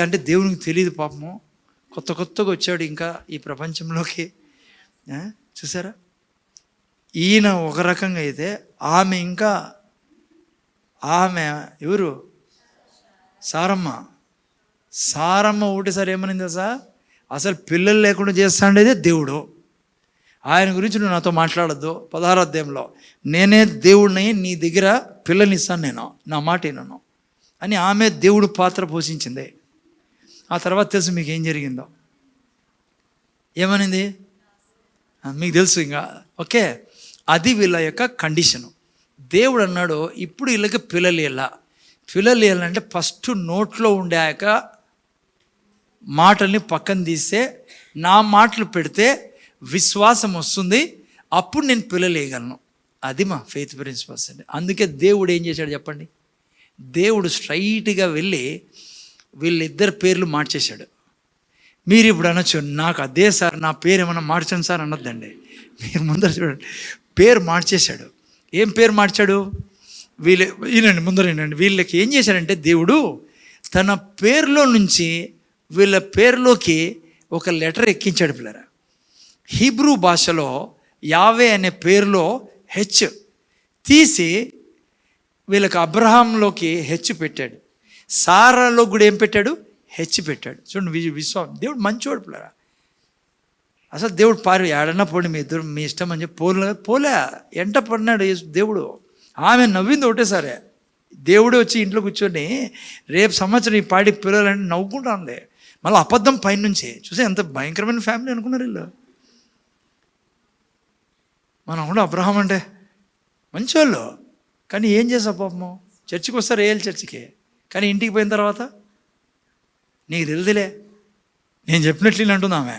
అంటే దేవునికి తెలియదు పాపము, కొత్తగా వచ్చాడు ఇంకా ఈ ప్రపంచంలోకి. చూసారా, ఈయన ఒక రకంగా అయితే ఆమె ఎవరు? సారమ్మ ఒకటేసారి ఏమనింది తెలుసా, అసలు పిల్లలు లేకుండా చేస్తాండేదే దేవుడు, ఆయన గురించి నువ్వు నాతో మాట్లాడద్దు. 16వ అధ్యాయంలో నేనే దేవుడిని, నీ దగ్గర పిల్లల్ని ఇస్తాను నేను, నా మాట వినను అని ఆమె దేవుడు పాత్ర పోషించింది. ఆ తర్వాత తెలుసు మీకు ఏం జరిగిందో, ఏమనింది మీకు తెలుసు ఇంకా, ఓకే? అది వీళ్ళ యొక్క కండిషను. దేవుడు అన్నాడు ఇప్పుడు వీళ్ళకి పిల్లలు వేయాలంటే ఫస్ట్ నోట్లో ఉండే ఆ యొక్క మాటల్ని పక్కన తీస్తే నా మాటలు పెడితే విశ్వాసం వస్తుంది, అప్పుడు నేను పిల్లలు వేయగలను. అది మా ఫెయిత్ ప్రిన్సిపల్స్ అండి. అందుకే దేవుడు ఏం చేశాడు చెప్పండి, దేవుడు స్ట్రైట్గా వెళ్ళి వీళ్ళిద్దరు పేర్లు మార్చేశాడు. మీరు ఇప్పుడు అనొచ్చు, నాకు అదే సార్ నా పేరు ఏమన్నా మార్చాను సార్ అనొద్దండి. మీరు ముందర చూడండి, పేరు మార్చేశాడు. ఏం పేరు మార్చాడు? వినండి. వీళ్ళకి ఏం చేశాడంటే దేవుడు తన పేరులో నుంచి వీళ్ళ పేరులోకి ఒక లెటర్ ఎక్కించాడు పిల్లరా. హీబ్రూ భాషలో యావే అనే పేరులో హెచ్ తీసి వీళ్ళకి అబ్రహాంలోకి హెచ్ పెట్టాడు, సారాలో కూడా ఏం పెట్టాడు? హెచ్ పెట్టాడు. చూడండి దేవుడు మంచివాడు పిల్లరా. అసలు దేవుడు ఏడన్నా పోండి మీ ఇద్దరు మీ ఇష్టం అని చెప్పి పోలే ఎంట పడినాడు దేవుడు. ఆమె నవ్వింది ఒకటేసారి. దేవుడే వచ్చి ఇంట్లో కూర్చొని రేపు సంవత్సరం ఈ పాడి పిల్లలని నవ్వుకుంటా ఉంది. మళ్ళీ అబద్ధం పైనుంచి చూసే ఎంత భయంకరమైన ఫ్యామిలీ అనుకున్నారు వీళ్ళు. మనం కూడా అబ్రహాం అంటే మంచివాళ్ళు, కానీ ఏం చేసా పాపము, చర్చికి వస్తారు ఏళ్ళ చర్చికి, కానీ ఇంటికి పోయిన తర్వాత నీకు తెలియదులే నేను చెప్పినట్లు అంటుంది ఆమె.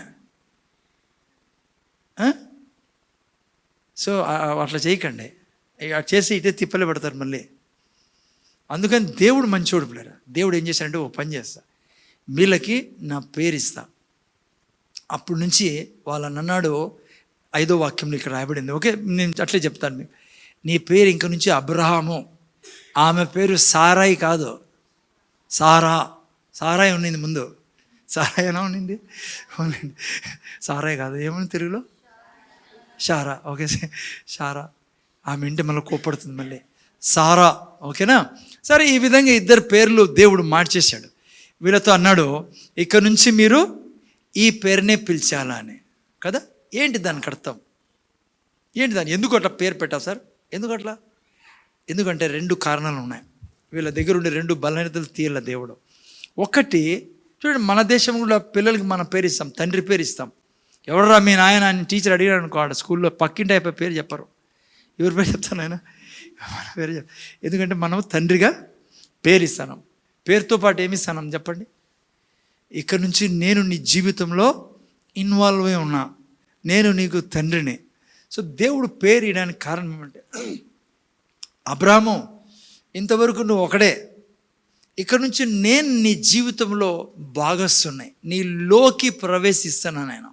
సో అట్లా చేయకండి, చేసి ఇటే తిప్పలే పెడతారు మళ్ళీ. అందుకని దేవుడు మంచోడు పిల్లరా. దేవుడు ఏం చేశాడంటే ఓ పని చేస్తా, వీళ్ళకి నా పేరు ఇస్తా. అప్పటి నుంచి వాళ్ళని అన్నాడు, 5వ వాక్యంలో ఇక్కడ రాయబడింది, ఓకే? నేను అట్లే చెప్తాను మీకు. నీ పేరు ఇంక నుంచి అబ్రహాము, ఆమె పేరు సారాయి కాదు, సారాయి ఉన్నింది ముందు. సారాయి ఎలా ఉన్నింది? సారాయి కాదు, ఏమని తెలుగులో? షారా. ఓకే, షారా. ఆమె ఇంటి మళ్ళీ కోప్పడుతుంది మళ్ళీ, సారా. ఓకేనా? సరే, ఈ విధంగా ఇద్దరు పేర్లు దేవుడు మార్చేశాడు. వీళ్ళతో అన్నాడు, ఇక్కడ నుంచి మీరు ఈ పేరునే పిలిచాలా అని కదా. ఏంటి దానికి అర్థం? ఏంటి దాన్ని ఎందుకు అట్లా పేరు పెట్టావు సార్? ఎందుకంటే 2 కారణాలు ఉన్నాయి. వీళ్ళ దగ్గర ఉండే 2 బలహీనతలు తీయాల దేవుడు. ఒకటి చూడండి, మన దేశంలో పిల్లలకి మన పేరు ఇస్తాం, తండ్రి పేరు ఇస్తాం. ఎవడరా మీ నాయన అని టీచర్ అడిగాడు అనుకో, ఆడ స్కూల్లో పక్కింటి అయిపోయి పేరు చెప్పరు. ఎవరి పేరు చెప్తాను ఆయన? మన పేరు చెప్తాను. ఎందుకంటే మనం తండ్రిగా పేరు ఇస్తాను. పేరుతో పాటు ఏమి ఇస్తాను చెప్పండి? ఇక్కడ నుంచి నేను నీ జీవితంలో ఇన్వాల్వ్ అయి ఉన్నా, నేను నీకు తండ్రిని. సో దేవుడు పేరు ఇవ్వడానికి కారణం ఏమంటే, అబ్రాహాము ఇంతవరకు నువ్వు ఒకడే, ఇక్కడ నుంచి నేను నీ జీవితంలో భాగస్తున్నాయి, నీలోకి ప్రవేశిస్తాను నేను,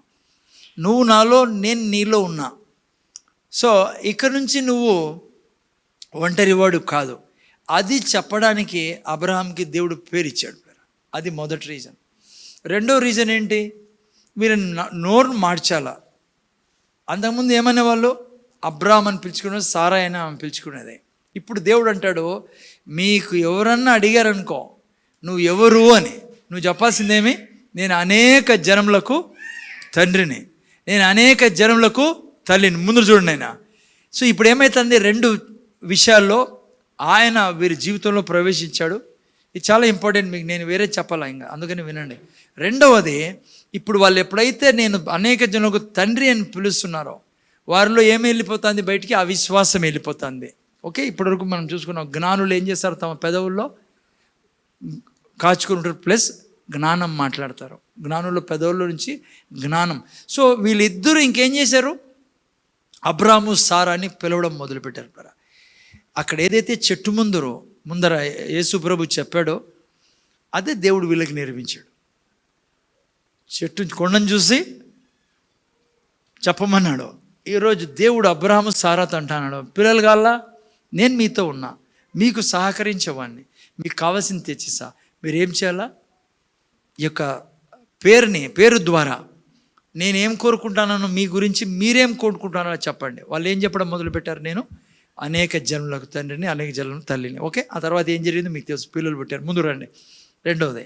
నువ్వు నాలో నేను నీలో ఉన్నా. సో ఇక్కడ నుంచి నువ్వు ఒంటరివాడు కాదు. అది చెప్పడానికి అబ్రహాంకి దేవుడు పేరు ఇచ్చాడు. అది మొదటి రీజన్. రెండో రీజన్ ఏంటి? మీరు నోరు మార్చాలా. అంతకుముందు ఏమనేవాళ్ళు? అబ్రాహాం అని పిలుచుకునేది, సారా అయినా ఆమె పిలుచుకునేది. ఇప్పుడు దేవుడు అంటాడు, మీకు ఎవరన్నా అడిగారనుకో నువ్వు ఎవరు అని, నువ్వు చెప్పాల్సిందేమి? నేను అనేక జనములకు తండ్రిని, నేను అనేక జనములకు తల్లిని. ముందు చూడండి ఆయన. సో ఇప్పుడు ఏమవుతుంది? రెండు విషయాల్లో ఆయన వీరి జీవితంలో ప్రవేశించాడు. ఇది చాలా ఇంపార్టెంట్, మీకు నేను వేరే చెప్పాలా ఇంకా, అందుకని వినండి. రెండవది, ఇప్పుడు వాళ్ళు ఎప్పుడైతే నేను అనేక జనులకు తండ్రి అని పిలుస్తున్నారో వారిలో ఏమి వెళ్ళిపోతుంది బయటికి? అవిశ్వాసం వెళ్ళిపోతుంది. ఓకే, ఇప్పటివరకు మనం చూసుకున్నాం. జ్ఞానులు ఏం చేస్తారు? తమ పెదవుల్లో కాచుకుంటారు, ప్లస్ జ్ఞానం మాట్లాడతారు. జ్ఞానుల పెదవుల్లో నుంచి జ్ఞానం. సో వీళ్ళిద్దరూ ఇంకేం చేశారు? అబ్రాహాము సారాని పిలవడం మొదలుపెట్టారు. అక్కడ ఏదైతే చెట్టు ముందర యేసు ప్రభు చెప్పాడో అదే దేవుడు వీళ్ళకి నేర్పించాడు. చెట్టు కొండను చూసి చెప్పమన్నాడు. ఈరోజు దేవుడు అబ్రాహాము సారాతో అంటున్నాడు, పిల్లలు కాల్లా, నేను మీతో ఉన్నా, మీకు సహకరించేవాడిని, మీకు కావాల్సింది తెచ్చిసా. మీరు ఏం చేయాలా? ఈ యొక్క పేరు ద్వారా నేనేం కోరుకుంటానో మీ గురించి మీరేం కోరుకుంటానో చెప్పండి. వాళ్ళు ఏం చెప్పడం మొదలుపెట్టారు? నేను అనేక జనులకు తండ్రిని, అనేక జనులకు తల్లిని. ఓకే, ఆ తర్వాత ఏం జరిగిందో మీకు తెలుసు. పిల్లలు పెట్టారు. ముందు రండి. రెండవది,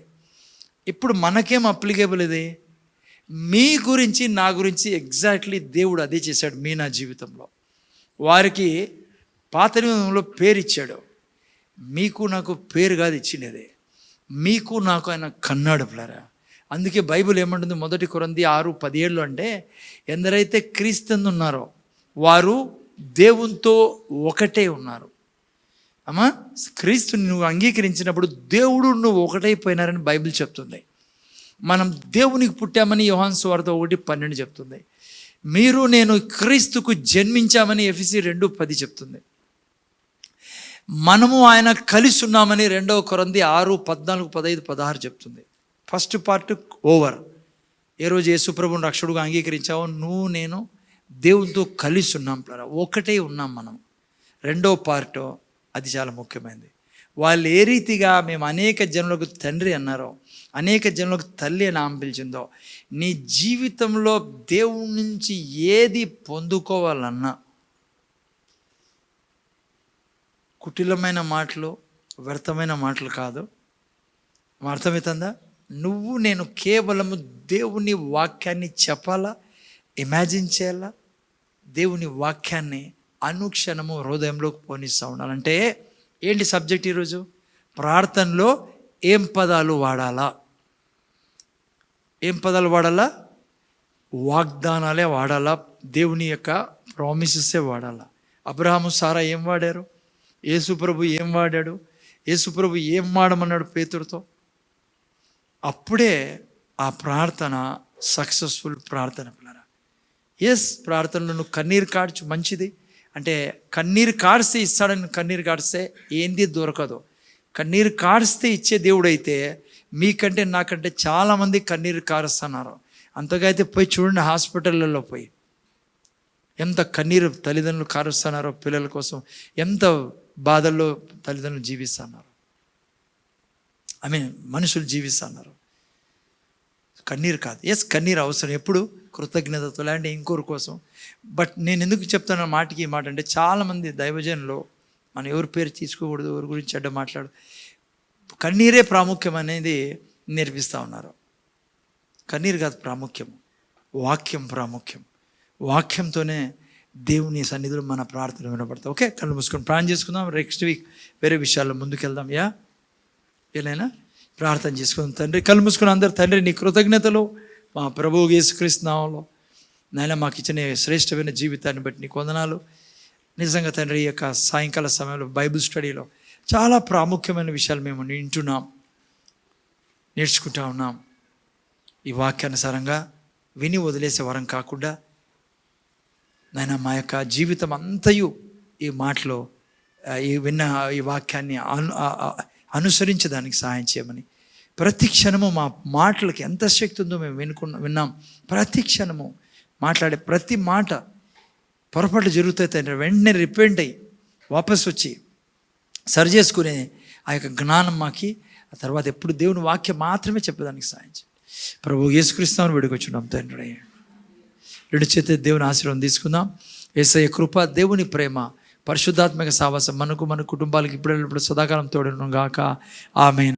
ఇప్పుడు మనకేం అప్లికేబుల్ ఇది? మీ గురించి, నా గురించి ఎగ్జాక్ట్లీ దేవుడు అదే చేశాడు నా జీవితంలో. వారికి పాత నిబంధనలో పేరు ఇచ్చాడు. మీకు నాకు పేరు కాదు ఇచ్చినది, మీకు నాకు ఆయన కన్నాడు పిల్లరా. అందుకే బైబిల్ ఏమంటుంది? 1 కొరింథీ 6:17 అంటే, ఎందరైతే క్రీస్తు ఉన్నారో వారు దేవునితో ఒకటే ఉన్నారు. అమ్మా, క్రీస్తుని నువ్వు అంగీకరించినప్పుడు దేవుడు నువ్వు ఒకటైపోయినారని బైబిల్ చెప్తుంది. మనం దేవునికి పుట్టామని యోహాను సువార్త 1:12 చెప్తుంది. మీరు నేను క్రీస్తుకు జన్మించామని ఎఫెసీ 2:10 చెప్తుంది. మనము ఆయన కలిసి ఉన్నామని 2 కొరింథీ 6:14, 15, 16 చెప్తుంది. First part over. ఏ రోజు యేసు ప్రభువుని రక్షకుడుగా అంగీకరించావో నువ్వు నేను దేవునితో కలిసి ఉన్నాం, ఒకటే ఉన్నాం మనం. రెండో పార్ట్ అది చాలా ముఖ్యమైనది. వాళ్ళు ఏ రీతిగా మేము అనేక జనులకు తండ్రి అన్నారో, అనేక జనులకు తల్లి అని ఆమె పిలిచిందో, నీ జీవితంలో దేవుడి నుంచి ఏది పొందుకోవాలన్నా కుటిలమైన మాటలు, వ్యర్థమైన మాటలు కాదు. అర్థమవుతుందా? నువ్వు నేను కేవలము దేవుని వాక్యాన్ని చెప్పాలా, ఇమాజిన్ చేయాలా, దేవుని వాక్యాన్ని అనుక్షణము హృదయంలోకి పోనిస్తూ ఉండాలంటే ఏంటి సబ్జెక్ట్ ఈరోజు? ప్రార్థనలో ఏం పదాలు వాడాలా? ఏం పదాలు వాడాలా? వాగ్దానాలే వాడాలా, దేవుని యొక్క ప్రామిసెసే వాడాలా. అబ్రహాము సారా ఏం వాడారు? యేసు ప్రభు ఏం వాడాడు? యేసు ప్రభు ఏం వాడమన్నాడు పేతురుతో? అప్పుడే ఆ ప్రార్థన సక్సెస్ఫుల్ ప్రార్థన పిల్లరా. ఎస్, ప్రార్థనలో నువ్వు కన్నీరు కార్చు, మంచిది. అంటే కన్నీరు కార్స్తే ఇస్తాడని, కన్నీరు కార్స్తే ఏంది దొరకదు. కన్నీరు కార్స్తే ఇచ్చే దేవుడైతే మీకంటే నాకంటే చాలామంది కన్నీరు కారుస్తున్నారు. అంతగా అయితే పోయి చూడండి, హాస్పిటళ్ళల్లో పోయి ఎంత కన్నీరు తల్లిదండ్రులు కారుస్తున్నారో పిల్లల కోసం, ఎంత బాధల్లో తల్లిదండ్రులు జీవిస్తున్నారు, మనుషులు జీవిస్తున్నారు. కన్నీరు కాదు. ఎస్, కన్నీరు అవసరం ఎప్పుడు? కృతజ్ఞతతో, లేదంటే ఇంకోరి కోసం. బట్ నేను ఎందుకు చెప్తాను మాటకి ఈ మాట అంటే, చాలామంది దైవజనులు మనం ఎవరి పేరు తీసుకోకూడదు, ఎవరి గురించి చెడ్డ మాట్లాడు, కన్నీరే ప్రాముఖ్యం అనేది నేర్పిస్తూ ఉన్నారు. కన్నీరు కాదు ప్రాముఖ్యం, వాక్యం ప్రాముఖ్యం. వాక్యంతోనే దేవుని సన్నిధిలో మన ప్రార్థన వినపడతాం. ఓకే, కళ్ళు మూసుకొని ప్రార్థన చేసుకుందాం. నెక్స్ట్ వీక్ వేరే విషయాల్లో ముందుకెళ్దాం. ఏలైనా ప్రార్థన చేసుకుందాం. తండ్రి, కళ్ళు మూసుకుని అందరు, తండ్రి నీ కృతజ్ఞతలు మా ప్రభువు యేసుక్రీస్తు నామములో నాయన మాకు ఇచ్చిన శ్రేష్టమైన జీవితాన్ని బట్టి నీకు వందనాలు. నిజంగా తండ్రి, ఈ యొక్క సాయంకాల సమయంలో బైబిల్ స్టడీలో చాలా ప్రాముఖ్యమైన విషయాలు మేము వింటున్నాం, నేర్చుకుంటా ఉన్నాం. ఈ వాక్యానుసారంగా విని వదిలేసే వరం కాకుండా నాయన మా యొక్క జీవితం అంతయు ఈ మాటలో ఈ విన్న ఈ వాక్యాన్ని అనుసరించడానికి సహాయం చేయమని, ప్రతి క్షణము మా మాటలకి ఎంత శక్తి ఉందో మేము విన్నాం. ప్రతి క్షణము మాట్లాడే ప్రతి మాట పొరపాటు జరుగుతాయి తండ్రి, వెంటనే రిపెంట్ అయ్యి వాపస్ వచ్చి సరి చేసుకునే ఆ యొక్క జ్ఞానం మాకి, ఆ తర్వాత ఎప్పుడు దేవుని వాక్యం మాత్రమే చెప్పేదానికి సహాయం చేయండి. ప్రభు యేసుక్రీస్తుని వేడుకొచ్చున్నాం తండ్రి. రెండు చేతి దేవుని ఆశీర్వాదం తీసుకుందాం. యేసయ్య కృప, దేవుని ప్రేమ, పరిశుద్ధాత్మక సావాసం మనకు మన కుటుంబాలకు ఇప్పుడు సదాకాలం తోడును గాక. ఆమేన్.